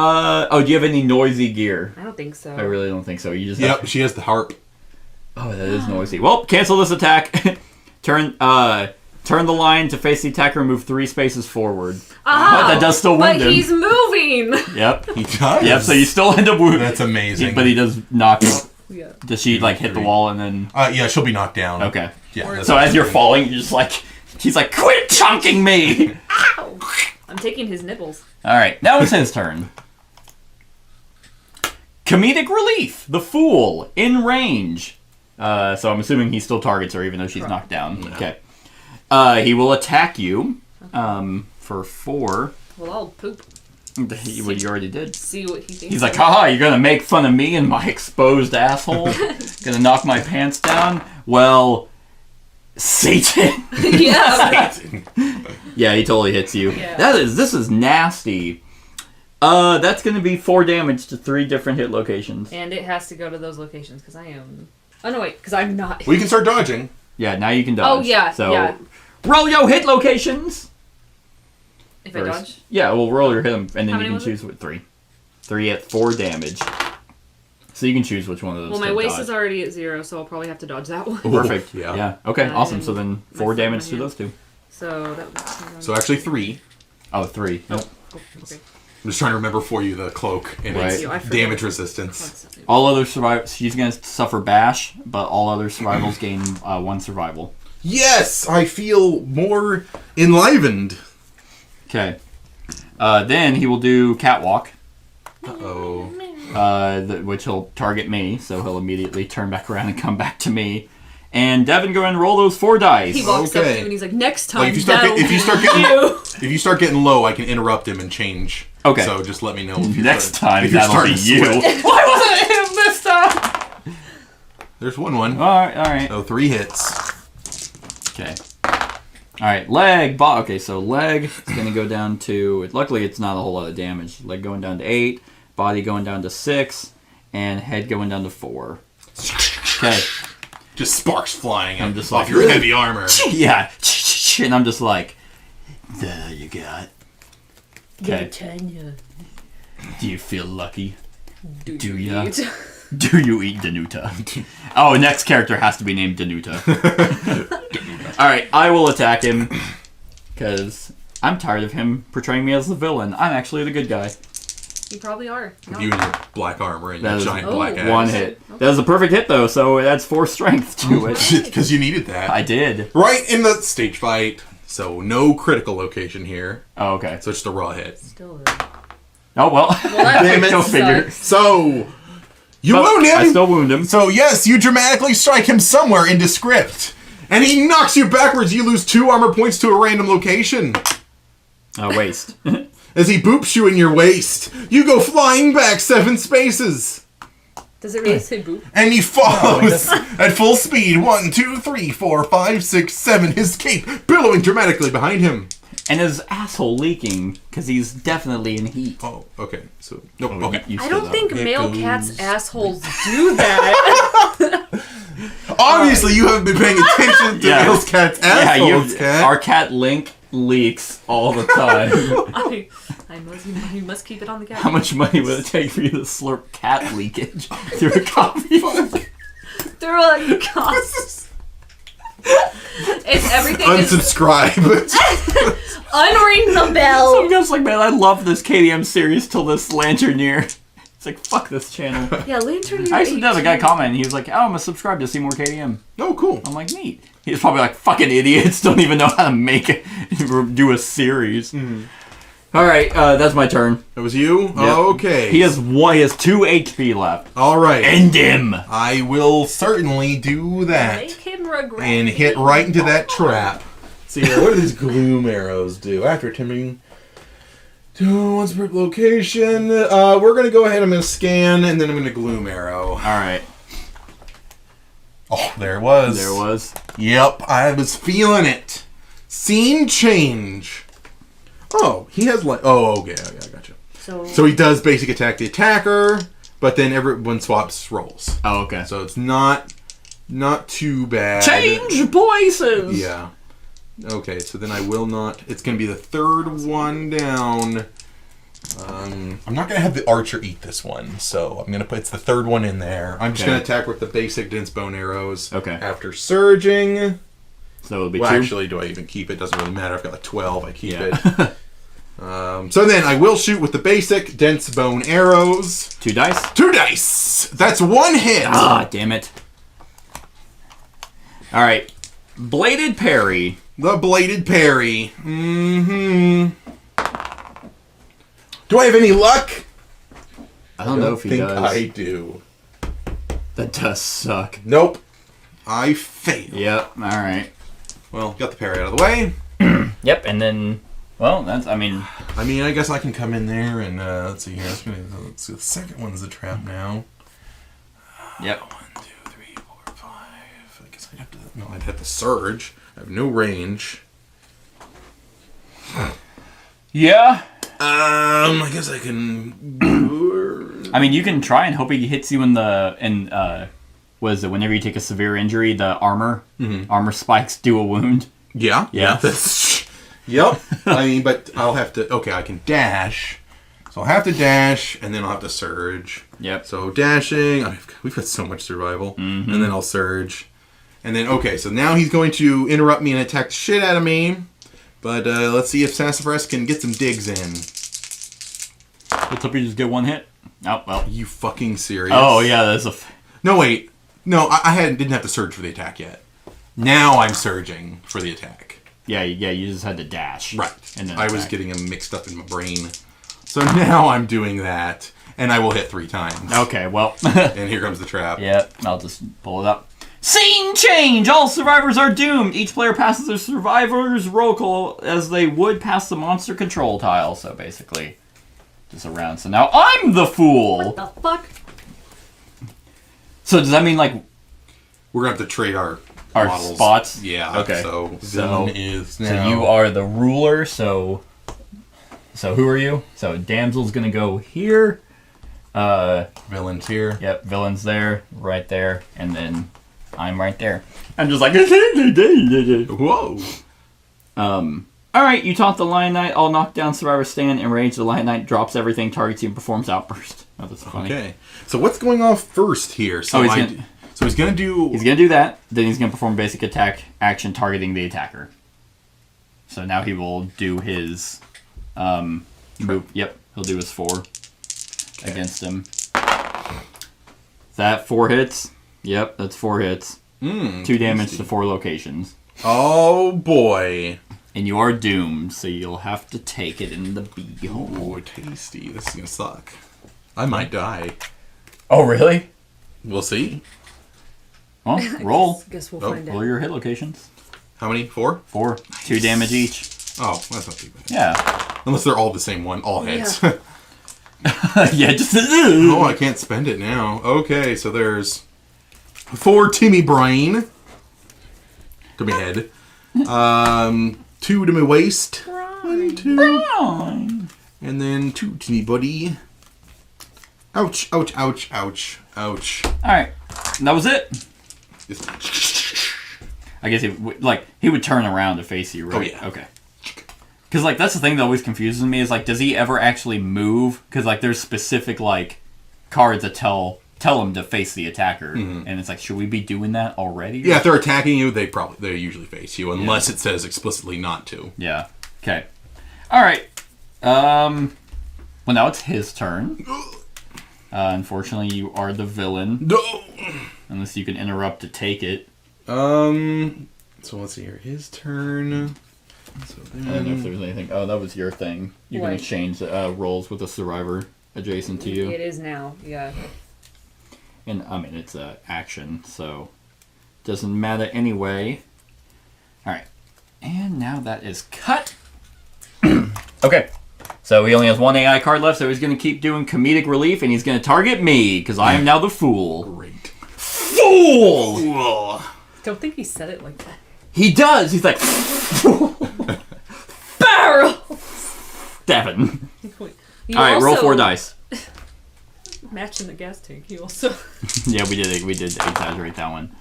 you have any noisy gear? I don't think so. I really don't think so. You just have Yep, she has the harp. Oh, that is noisy. Well, cancel this attack. Turn the line to face the attacker and move 3 spaces forward. Oh, But that does still wound but him. he's moving. Yep. He does. Yep, so you still end up wounded. That's amazing. But he does knock. Yeah. Does she like hit the wall and then? Yeah, she'll be knocked down. Okay. Yeah. that's So as you're amazing. falling, you're just like, he's like, quit chunking me. Ow! I'm taking his nipples. All right, now it's his turn. Comedic relief. The fool in range. So I'm assuming he still targets her even though she's knocked down. Okay. He will attack you. For 4. Well, I'll poop. What you already did. See what he thinks. He's like, haha, you're gonna make fun of me and my exposed asshole? Gonna knock my pants down? Well, Satan. Yeah. Yeah, he totally hits you. Yeah. This is nasty. That's gonna be 4 damage to 3 different hit locations. And it has to go to those locations because I am. Oh no, wait, because I'm not. We can start dodging. Yeah, now you can dodge. Oh yeah, So yeah. roll your hit locations. If first. I dodge. Yeah, we'll roll your hit 'em, and then How you many can was choose with 3. 3 at 4 damage. So you can choose which one of those. Well, my to waist dodge. is already at 0, so I'll probably have to dodge that one. Perfect. Yeah. Yeah. Okay. And Awesome. then So then my 4 foot in damage my to hand. those 2. So that. So actually 3. Oh, 3. Nope. Oh, okay. I'm just trying to remember for you the cloak and Right. its I forgot. damage resistance. Constantly. All other survivors, she's gonna suffer bash, but all other survivals gain 1 survival. Yes, I feel more enlivened. Okay. Then he will do catwalk, Oh. which he'll target me, so he'll immediately turn back around and come back to me. And Devin, go ahead and roll those 4 dice. He walks up to Okay. you and he's like, "Next time, Like if you start that'll if you start be getting you." if you start getting low, I can interrupt him and change. Okay. So just let me know if you're Next starting- time, if you're that'll be starting to you. sweat. Why wasn't it him this time? There's one. All right. So 3 hits. Okay. All right, leg. Okay, so leg is going to go down to... Luckily, it's not a whole lot of damage. Leg going down to 8, body going down to 6, and head going down to 4. Okay. Just sparks flying I'm out just off like, your heavy armor. Yeah. And I'm just like, That all you got? Okay. Tanya. Do you feel lucky? Do ya? eat? Do you eat Danuta? Oh, next character has to be named Danuta. Alright, I will attack him. Because I'm tired of him portraying me as the villain. I'm actually the good guy. You probably are. No. You and your black armor and That your is giant black axe. One hit. That was a perfect hit, though, so it adds 4 strength to it. Because you needed that. I did. Right in the stage fight. So no critical location here. Oh, okay. So just a raw hit. Still. Oh, well. that Damn it. Go figure. sucks. So you But wound him. I still wound him. So yes, you dramatically strike him somewhere into script. And he knocks you backwards. You lose 2 armor points to a random location. Waste. As he boops you in your waist, you go flying back 7 spaces. Does it really say boop? And he follows at full speed. 1, 2, 3, 4, 5, 6, 7. His cape billowing dramatically behind him. And his asshole leaking, because he's definitely in heat. Oh, okay. So, nope. Oh, Okay. you I said don't that. think It male goes- cats' assholes do that. Obviously, you haven't been paying attention to Yeah. Bill's cat's Yeah, assholes, cat. our cat Link leaks all the time. You must keep it on the cat. How much money would it take for you to slurp cat leakage through a coffee? Through a cost. It's everything. Unsubscribe. Unring the So bell. I'm just like, man, I love this KDM series till this Lanterneer. It's like, fuck this channel. Yeah, Lantern. I actually did have a guy comment, and he was like, oh, I'm gonna subscribe to see more KDM. Oh, cool. I'm like, neat. He's probably like, fucking idiots, don't even know how to make it, do a series. Alright, that's my turn. That was you? Yep. Okay. He has 2 HP left. All right. End him! I will certainly do that. Make him regret. And hit right into that trap. See here, what do these gloom arrows do? After attempting to once per location, we're gonna go ahead. I'm gonna scan, and then I'm gonna gloom arrow. Alright, Oh, there it was. there it was. Yep, I was feeling it. Scene change. Oh, he has like. Oh, okay, I gotcha. So he does basic attack the attacker, but then everyone swaps roles. Oh, okay. So it's not too bad. Change places! Yeah. Okay, so then I will not. It's going to be the third one down. I'm not going to have the archer eat this one, so I'm going to put it's the third one in there. I'm just Okay. going to attack with the basic dense bone arrows. Okay. After surging. So it'll be Well, 2. actually, do I even keep it? Doesn't really matter. I've got like 12. I keep Yeah. it. So then I will shoot with the basic dense bone arrows. 2 dice. 2 dice. That's 1 hit. Ah, damn it. Alright. Bladed parry. The bladed parry. Mm-hmm. Do I have any luck? I don't know if he think does. I do. That does suck. Nope. I failed. Yep, alright. Well, got the parry out of the way. Yep, and then, well, that's, I mean, I mean, I guess I can come in there and, let's see here. Let's see, the second one's the trap now. yep. 1, 2, 3, 4, 5. I guess I'd have to, no, I'd have to surge. I have no range. Yeah. I guess I can. I mean, you can try and hope he hits you in the, what is it, whenever you take a severe injury, the armor spikes do a wound. Yeah. Yeah. That's, yep. I mean, but I'll have to. Okay, I can dash. So I'll have to dash, and then I'll have to surge. Yep. So dashing. We've got so much survival. And then I'll surge. And then, okay, so now he's going to interrupt me and attack the shit out of me. But let's see if Sassafras can get some digs in. Let's hope you just get 1 hit. Oh, well. Are you fucking serious? Oh, yeah, that's a... No, wait. No, I didn't have to surge for the attack yet. Now I'm surging for the attack. Yeah, you just had to dash. Right. And then I was attack. getting them mixed up in my brain. So now I'm doing that, and I will hit 3 times. Okay, well. And here comes the trap. Yep, I'll just pull it up. Scene change! All survivors are doomed. Each player passes their survivor's roll call as they would pass the monster control tile. So basically, just around. So now I'm the fool. What the fuck? So does that mean like We're going to have to trade our models. spots? Yeah. Okay. So So- Villain is now. So you are the ruler. So who are you? So damsel's gonna go here. Villain's here. Yep, villain's there, right there, and then I'm right there. I'm just like, Whoa. Alright, you taunt the Lion Knight. All knockdown survivors stand enraged. The Lion Knight drops everything, targets you, and performs outburst. Oh, that's funny. Okay. So what's going off first here? So he's gonna do. He's gonna do that. Then he's gonna perform basic attack action targeting the attacker. So now he will do his move. Yep, he'll do his 4 against him. That 4 hits. Yep, that's 4 hits. 2 damage to 4 locations. Oh boy. And you are doomed, so you'll have to take it in the beehole. Oh, tasty. This is gonna suck. I might die. Oh, really? We'll see. Well, roll. Guess we'll find Roll out. your hit locations. How many? 4? 4. 2 damage each. Oh, that's not too bad. Yeah. Unless they're all the same one. All hits. Yeah, just... Oh, I can't spend it now. Okay, so there's 4 Timmy Brain. To my head. 2 to my waist. 1, 2. And then 2 to me buddy. Ouch, ouch, ouch, ouch, ouch. Alright. That was it. I guess he would turn around to face you, right? Oh, yeah. Okay. Because, that's the thing that always confuses me is, does he ever actually move? Because, there's specific, cards that tell him to face the attacker. Mm-hmm. And it's should we be doing that already? Yeah, if they're attacking you, they usually face you, unless it says explicitly not to. Yeah. Okay. Alright. Well, now it's his turn. Unfortunately, you are the villain. No! Unless you can interrupt to take it. So let's see here. His turn. So I don't know if there's anything. Oh, that was your thing. You can exchange rolls with a survivor adjacent to you. It is now, yeah. And, it's action, so doesn't matter anyway. Alright. And now that is cut. Okay. So he only has 1 AI card left, so he's going to keep doing comedic relief, and he's going to target me, because I am now the fool. Great. Fool! Don't think he said it like that. He does! He's like... Barrel! Devin. You Alright, roll also- 4 dice. Matching the gas tank, you also... Yeah, we did exaggerate that one.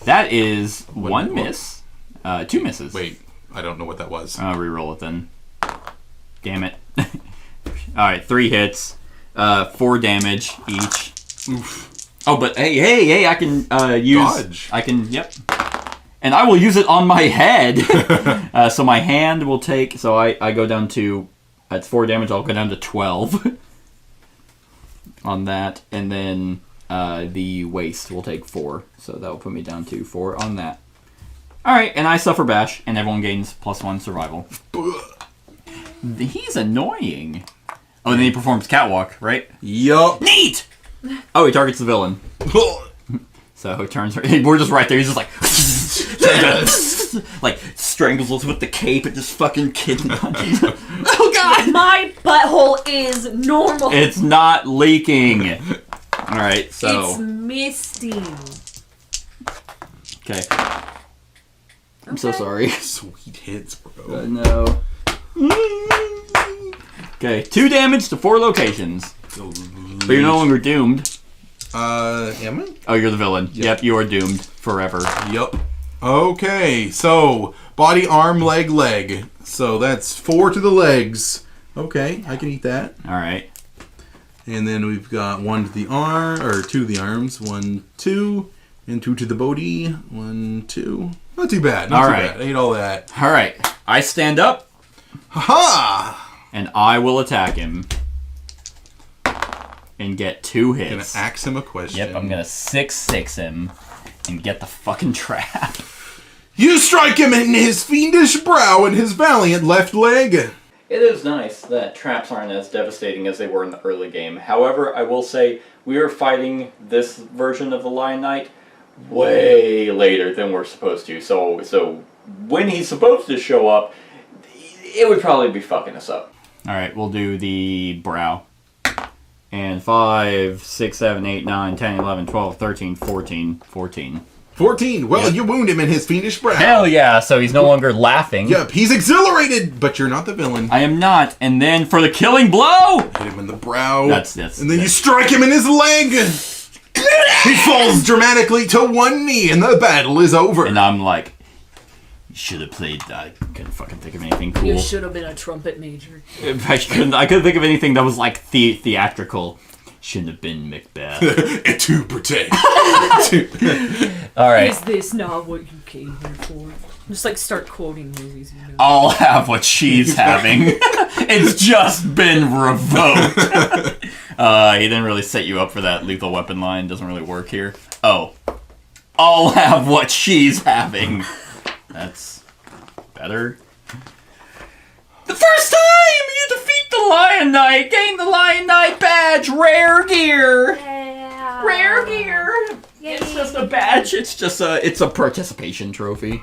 That is 1 miss. 2 misses. Wait, I don't know what that was. I'll re-roll it then. Damn it. Alright, 3 hits. 4 damage each. Oof. Oh, but hey, I can use... Dodge. I can, yep. And I will use it on my head. So my hand will take... So I go down to... That's 4 damage, I'll go down to 12. On that. And then the waist will take 4. So that will put me down to 4 on that. Alright, and I suffer bash, and everyone gains +1 survival. He's annoying. Oh, and then he performs catwalk, right? Yup. Neat! Oh, he targets the villain. So he turns... We're just right there. He's just like... strangles us with the cape and just fucking kidney punches. Oh, God! My butthole is normal. It's not leaking. Alright, so... It's misting. Okay. I'm so sorry. Sweet hits, bro. I know. Okay, 2 damage to 4 locations. But you're no longer doomed. Am I? Oh, you're the villain. Yep, you are doomed forever. Yup. Okay, so body, arm, leg. So that's 4 to the legs. Okay, I can eat that. Alright. And then we've got 1 to the arm, or 2 to the arms. 1, 2, and 2 to the body. 1, 2. Not too bad. Not too bad. I ate all that. Alright. I stand up. Ha-ha! And I will attack him. And get 2 hits. Gonna ask him a question. Yep, I'm gonna 6-6 him. And get the fucking trap. You strike him in his fiendish brow and his valiant left leg. It is nice that traps aren't as devastating as they were in the early game. However, I will say we are fighting this version of the Lion Knight way later than we're supposed to. So when he's supposed to show up, it would probably be fucking us up. Alright, we'll do the brow. And 5, 6, 7, 8, 9, 10, 11, 12, 13, 14. 14. Well, you wound him in his fiendish brow. Hell yeah, so he's no longer laughing. Yep, he's exhilarated, but you're not the villain. I am not. And then for the killing blow! Hit him in the brow. That's and then you strike him in his leg. He falls dramatically to 1 knee, and the battle is over. And I'm like, Should have played that. I couldn't fucking think of anything cool. You should have been a trumpet major. I couldn't think of anything that was like theatrical. Shouldn't have been Macbeth. Et tu, Brute. All right. Is this not what you came here for? Just like start quoting movies. You know? I'll have what she's having. It's just been revoked. He didn't really set you up for that lethal weapon line. Doesn't really work here. Oh. I'll have what she's having. That's better. The first time you defeat the Lion Knight, gain the Lion Knight badge, rare gear. Yeah. Rare gear. Yay. It's just a badge. It's a participation trophy.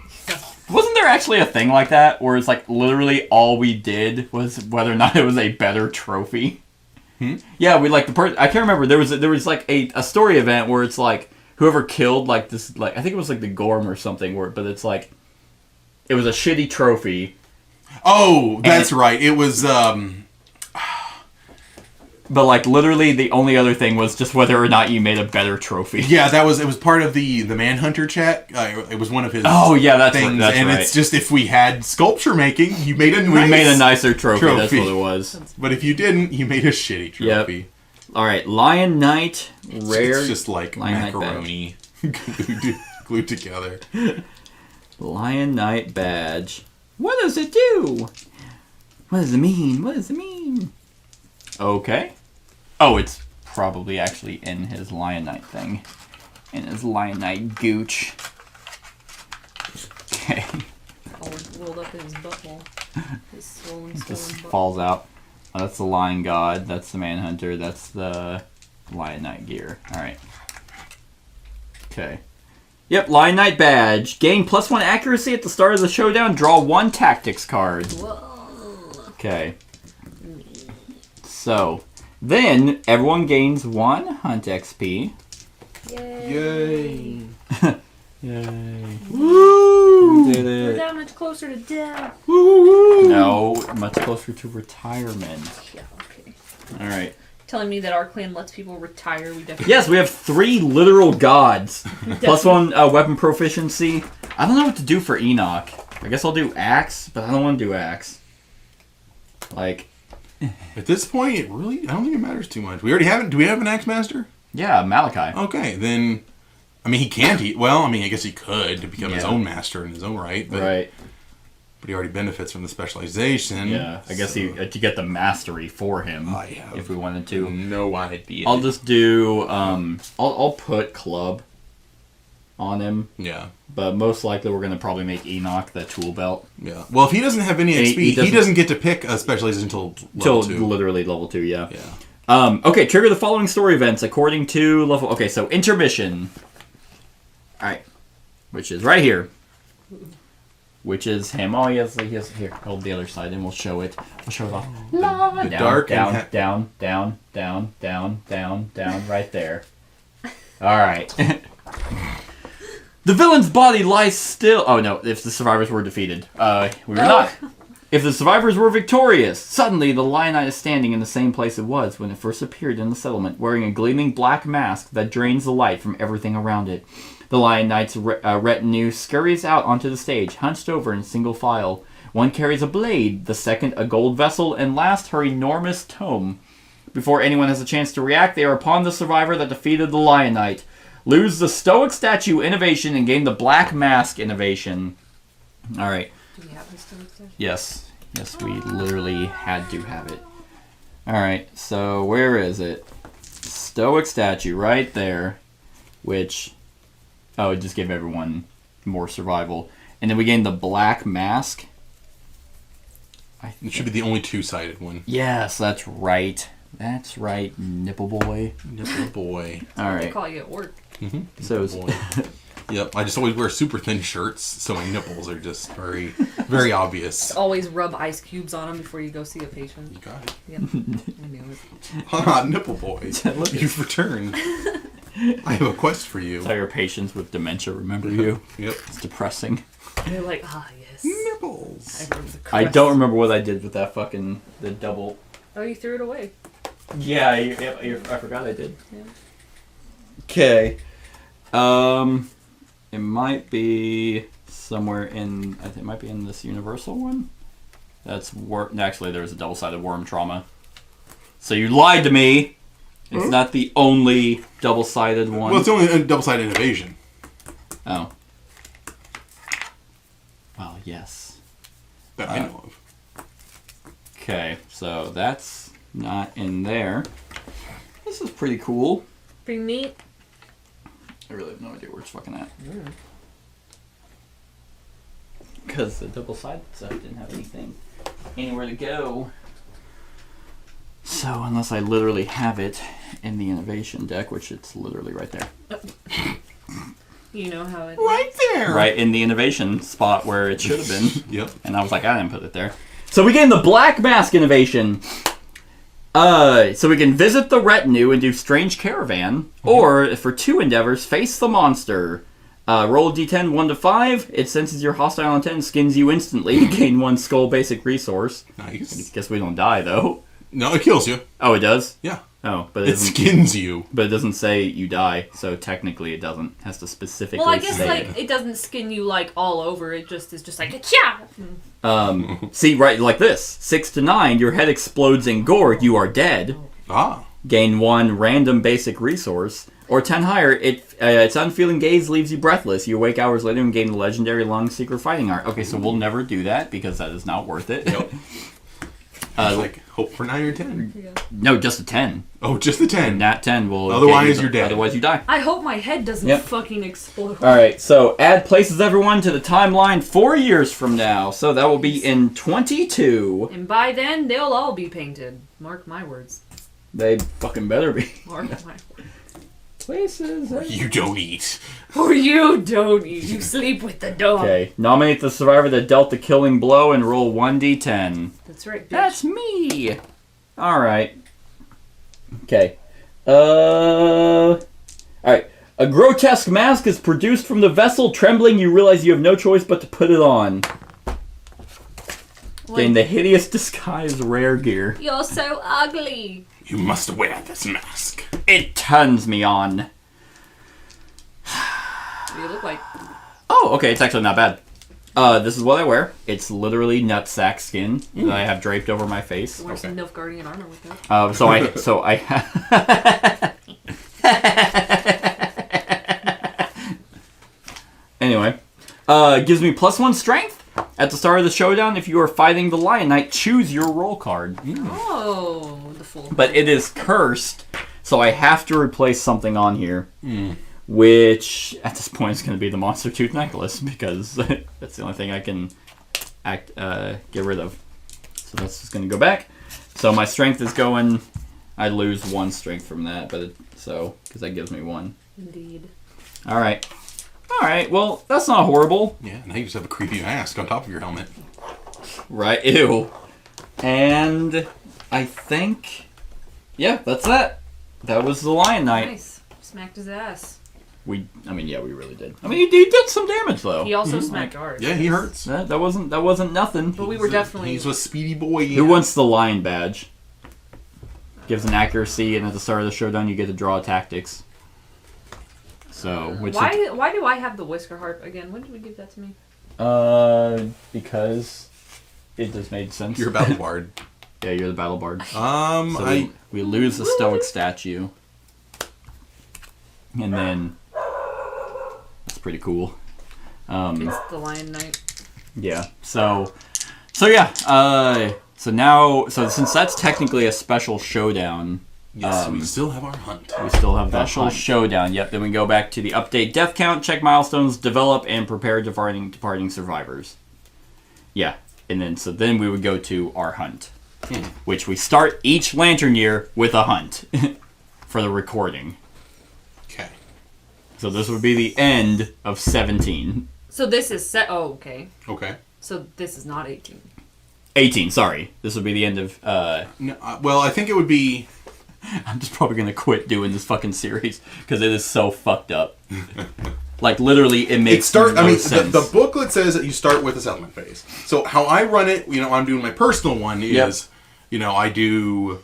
Wasn't there actually a thing like that where it's like literally all we did was whether or not it was a better trophy? Yeah, we like I can't remember. There was like a story event where it's like whoever killed like this, like I think it was like the Gorm or something, but it's like it was a shitty trophy. Oh, that's right. It was, But like literally the only other thing was just whether or not you made a better trophy. yeah, it was part of the Manhunter chat. It was one of his Oh yeah, that's things. that's and right. it's just if we had sculpture making, you made a We made a nicer trophy. That's what it was. But if you didn't, you made a shitty trophy. Yep. All right, Lion Knight, rare. It's just like Lion Knight macaroni glued together. Lion Knight badge. What does it do? What does it mean? What does it mean? Okay. Oh, it's probably actually in his Lion Knight thing. In his Lion Knight gooch. Okay. All rolled up in his butthole. His swollen Just butt. falls out. Oh, that's the Lion God. That's the Manhunter. That's the Lion Knight gear. Alright. Okay. Yep, Lion Knight badge. Gain +1 accuracy at the start of the showdown. Draw 1 tactics card. Whoa. Okay. So, then everyone gains 1 hunt XP. Yay. Yay. Woo! We did We're it. that much closer to death. Woo! No, much closer to retirement. Yeah, okay. Alright. Telling me that our clan lets people retire, we definitely... Yes, we have 3 literal gods. +1 weapon proficiency. I don't know what to do for Enoch. I guess I'll do axe, but I don't want to do axe. Like, At this point, I don't think it matters too much. We already have it. Do we have an Axe Master? yeah, Malachi. Okay, then, I mean, he can't eat. Well, I mean, I guess he could to become his Yeah. own master in his own right. But, Right. But he already benefits from the specialization. Yeah, I guess to get the mastery for him I have if we wanted to. no idea. I'll just do I'll put club on him, Yeah. but most likely we're gonna probably make Enoch the tool belt Yeah. Well, if he doesn't have any And XP, he he doesn't get to pick a specialization until till level 2. literally level 2. Yeah. Yeah. Okay. Trigger the following story events according to level. Okay, so intermission. All right, which is right here. Which is him. Oh, yes, here. Hold the other side, and we'll show it. We'll show it off. The dark and down, right there. All right. The villain's body lies still. Oh no! If the survivors were defeated, we were not. If the survivors were victorious, suddenly the Lion Knight is standing in the same place it was when it first appeared in the settlement, wearing a gleaming black mask that drains the light from everything around it. The Lion Knight's retinue scurries out onto the stage, hunched over in single file. One carries a blade, the second a gold vessel, and last her enormous tome. Before anyone has a chance to react, they are upon the survivor that defeated the Lion Knight. Lose the Stoic Statue innovation and gain the Black Mask innovation. Alright. Do we have this Stoic Statue? Yes. Yes, we literally had to have it. Alright, so where is it? Stoic Statue, right there. Which... Oh, it just gave everyone more survival. And then we gained the Black Mask. It should be the only 2-sided one. Yes, that's right. That's right, Nipple Boy. Nipple boy. All They right. call you at work. So it's, Boy. Yep. I just always wear super thin shirts, so my nipples are just very, very obvious. Always rub ice cubes on them before you go see a patient. You got it. Yep. I knew it. Haha, nipple boy. You've returned. I have a quest for you. how your patients with dementia remember you. Yep. It's depressing. They're like, yes. Nipples. I remember the I crest. don't remember what I did with that the double. Oh, you threw it away. Yeah, I forgot I did. Yeah. Okay. It might be somewhere in. I think it might be in this universal one. That's actually there's a double-sided worm trauma. So you lied to me. It's not the only double-sided one. Well, it's only a double-sided invasion. Oh. Well, yes. That I know of. Okay, so that's not in there. This is pretty cool. Pretty neat. I really have no idea where it's fucking at. Because the double-sided stuff didn't have anything anywhere to go. So unless I literally have it in the innovation deck, which it's literally right there. You know how it Right there. Right in the innovation spot where it should have been. Yep. And I was like, I didn't put it there. So we get in the Black Mask innovation. So we can visit the retinue and do Strange Caravan, or for 2 endeavors, face the monster. Roll a d10 1 to 5. It senses your hostile intent, skins you instantly. Gain 1 skull basic resource. Nice. Guess we don't die though. No, it kills you. Oh, it does. Yeah. Oh, but It skins you. But it doesn't say you die, so technically it doesn't. It has to specifically. Well, I guess say like it doesn't skin you like all over. It just is just like yeah. See, right, like this. 6 to 9, your head explodes in gore. You are dead. Ah. Gain 1 random basic resource. Or 10 higher, its unfeeling gaze leaves you breathless. You awake hours later and gain the legendary long secret fighting art. Okay, so we'll never do that because that is not worth it. Nope. Like hope for 9 or 10. No, just a 10. Oh, just the 10. Nat 10 will. Otherwise, you're dead. Otherwise, you die. I hope my head doesn't Yep. fucking explode. Alright, so add places everyone to the timeline 4 years from now. So that will be in 22. And by then, they'll all be painted. Mark my words. They fucking better be. Mark my words. Places. You don't eat. Or you don't eat. You sleep with the dog. Okay, nominate the survivor that dealt the killing blow and roll 1d10. That's right, bitch. That's me! Alright. Okay. Alright. A grotesque mask is produced from the vessel. Trembling, you realize you have no choice but to put it on. Gain the hideous disguise rare gear. You're so ugly. You must wear this mask. It turns me on. What do you look like? Oh, okay, it's actually not bad. This is what I wear. It's literally nutsack skin that I have draped over my face. Wear some Nilfgaardian armor with that. So I Anyway, gives me +1 strength. At the start of the showdown, if you are fighting the Lion Knight, choose your roll card. Oh, the full. But it is cursed, so I have to replace something on here. Which, at this point, is going to be the Monster Tooth Necklace, because that's the only thing I can get rid of. So that's just going to go back. So my strength is going... I lose 1 strength from that, but because that gives me 1. Indeed. Alright. Alright, well, that's not horrible. Yeah, now you just have a creepy mask on top of your helmet. Right, ew. And I think... Yeah, that's that. That was the Lion Knight. Nice. Smacked his ass. We really did. I mean, he did some damage, though. He also smacked ours. Yeah, he hurts. That wasn't nothing. But we were definitely... He's a speedy boy. Who wants the Lion badge? Gives an accuracy, and at the start of the showdown, you get to draw tactics. So, Why do I have the Whisker Harp again? When did we give that to me? Because it just made sense. You're a battle bard. Yeah, you're the battle bard. So we lose the stoic statue, and then that's pretty cool. It's the Lion Knight. Yeah. So yeah. So since that's technically a special showdown. Yes, we still have our hunt. We still have that whole showdown. Yep. Then we go back to the update death count, check milestones, develop, and prepare departing survivors. Yeah. And then we would go to our hunt, which we start each lantern year with a hunt for the recording. Okay. So this would be the end of 17. So this is set. Oh, okay. Okay. So this is not 18. 18. Sorry. This would be the end of. No, well, I think it would be. I'm just probably gonna quit doing this fucking series because it is so fucked up. Like literally, it makes no sense. The booklet says that you start with a settlement phase. So how I run it, I'm doing my personal one is, I do,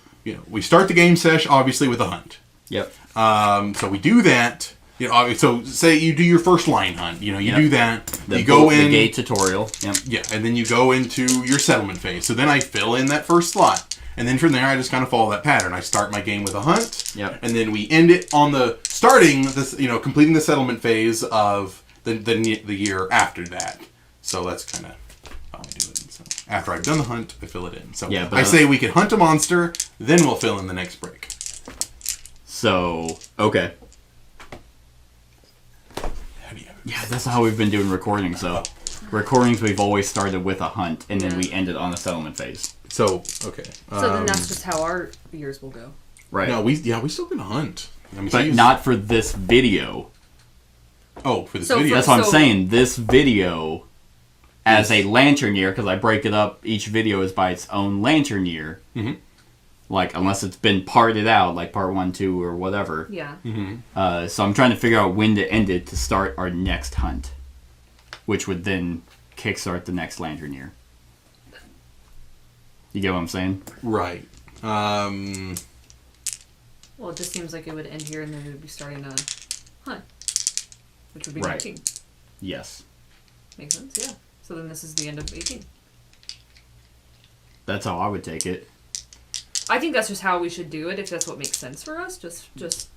we start the game sesh obviously with a hunt. Yep. So we do that, So say you do your first line hunt. You Yep. do that. The you go in. the gate tutorial. Yep. Yeah, and then you go into your settlement phase. So then I fill in that first slot. And then from there, I just kind of follow that pattern. I start my game with a hunt. Yep. And then we end it on the completing the settlement phase of the year after that. So that's kind of how I do it. So after I've done the hunt, I fill it in. So Yeah, but I say we can hunt a monster, then we'll fill in the next break. So, okay. Yeah, that's how we've been doing recordings, so. Recordings, we've always started with a hunt, and then we ended on the settlement phase. So, okay. So then that's just how our years will go. Right. No, we still gonna hunt. But not for this video. Oh, for this So video. That's what I'm saying. This video, as a lantern year, because I break it up, each video is by its own lantern year. Mm-hmm. Like, unless it's been parted out, like part 1, 2, or whatever. Yeah. Mm-hmm. So I'm trying to figure out when to end it to start our next hunt. Which would then kickstart the next lantern year. You get what I'm saying? Right. Well, it just seems like it would end here and then we would be starting a hunt. Which would be Right. 19. Yes. Makes sense, yeah. So then this is the end of 18. That's how I would take it. I think that's just how we should do it, if that's what makes sense for us. Just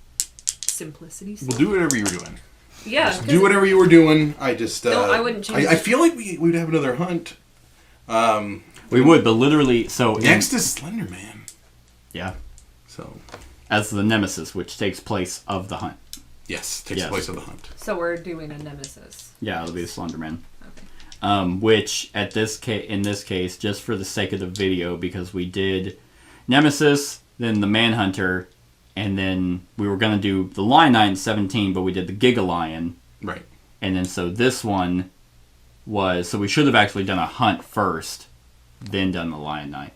simplicity. We'll do whatever you were doing. Yeah. Just do whatever you were doing. I just. No, I wouldn't change I feel like we would have another hunt. We would, but literally, so... Next is Slender Man. Yeah. So. As the nemesis, which takes place of the hunt. Yes, takes place of the hunt. So we're doing a nemesis. Yeah, it'll be the Slenderman. Okay. Which, in this case, just for the sake of the video, because we did Nemesis, then the Manhunter, and then we were going to do the Lion Knight in 17, but we did the Giga Lion. Right. And then so this one was... So we should have actually done a hunt first, then done the Lion Knight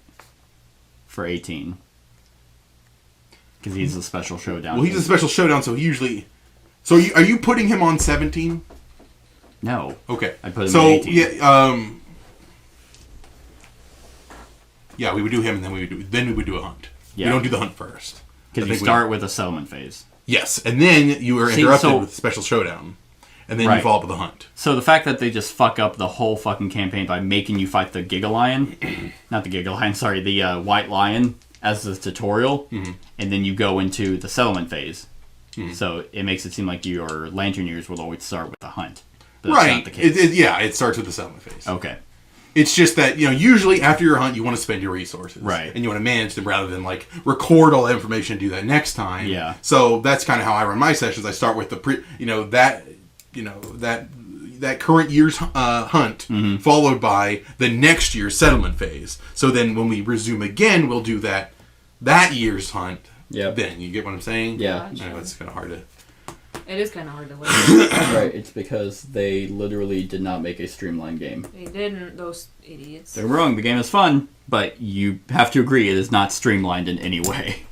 for 18. Because he's a special showdown. Well, he's a special showdown, so he usually... So are you putting him on 17? No. Okay. I put him on 18. Yeah, we would do him, and then we would do a hunt. Yeah. We don't do the hunt first. Because you start with a settlement phase. Yes, and then you are interrupted with special showdown, and then you follow up with a hunt. So the fact that they just fuck up the whole fucking campaign by making you fight the Giga Lion, not the Giga Lion, sorry, the White Lion as the tutorial, and then you go into the settlement phase. So it makes it seem like your Lanterneers will always start with the hunt. But that's not the case. It starts with the settlement phase. Okay. It's just that, usually after your hunt, you want to spend your resources. Right. And you want to manage them rather than, record all the information and do that next time. Yeah. So that's kind of how I run my sessions. I start with that current year's hunt, followed by the next year's settlement phase. So then when we resume again, we'll do that year's hunt. Yep. Then, you get what I'm saying? Yeah. I know it's kind of hard to... It is kind of hard to live. Right, it's because they literally did not make a streamlined game. They didn't, those idiots. Don't get me wrong, the game is fun, but you have to agree it is not streamlined in any way.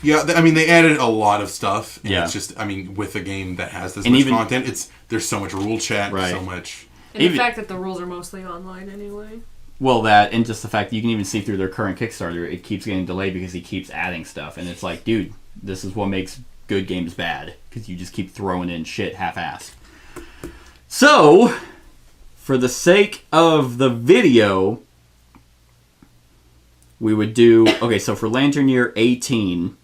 Yeah, they added a lot of stuff. And Yeah. It's just, with a game that has this much content, there's so much rule check, so much... And the fact that the rules are mostly online anyway. Well, that, and just the fact that you can even see through their current Kickstarter, it keeps getting delayed because he keeps adding stuff. And it's like, dude, this is what makes good games bad. Because you just keep throwing in shit half-assed. So, for the sake of the video, we would do... Okay, so for Lantern Year 18,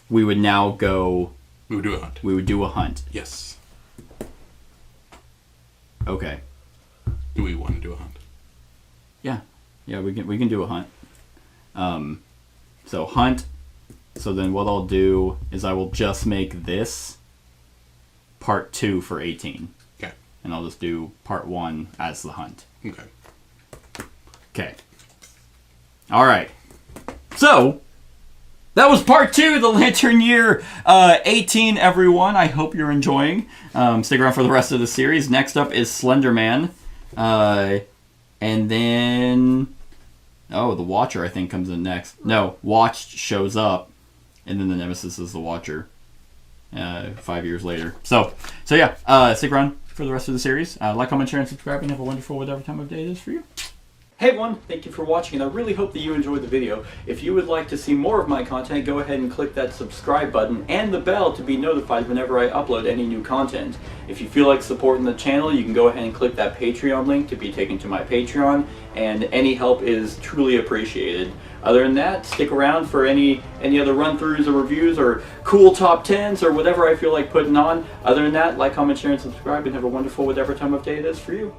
we would now go... We would do a hunt. We would do a hunt. Yes. Okay. Do we want to do a hunt? Yeah, we can do a hunt. So hunt. So then what I'll do is I will just make this part 2 for 18. Okay. And I'll just do part 1 as the hunt. Okay. Okay. All right. So that was part 2, the Lantern Year 18, everyone. I hope you're enjoying. Stick around for the rest of the series. Next up is Slender Man. And then... Oh, the Watcher, I think, comes in next. No, Watched shows up. And then the Nemesis is the Watcher. 5 years later. So yeah. Stick around for the rest of the series. Like, comment, share, and subscribe. And have a wonderful whatever time of day it is for you. Hey everyone, thank you for watching, and I really hope that you enjoyed the video. If you would like to see more of my content, go ahead and click that subscribe button and the bell to be notified whenever I upload any new content. If you feel like supporting the channel, you can go ahead and click that Patreon link to be taken to my Patreon, and any help is truly appreciated. Other than that, stick around for any other run-throughs or reviews or cool top 10s or whatever I feel like putting on. Other than that, like, comment, share, and subscribe, and have a wonderful whatever time of day it is for you.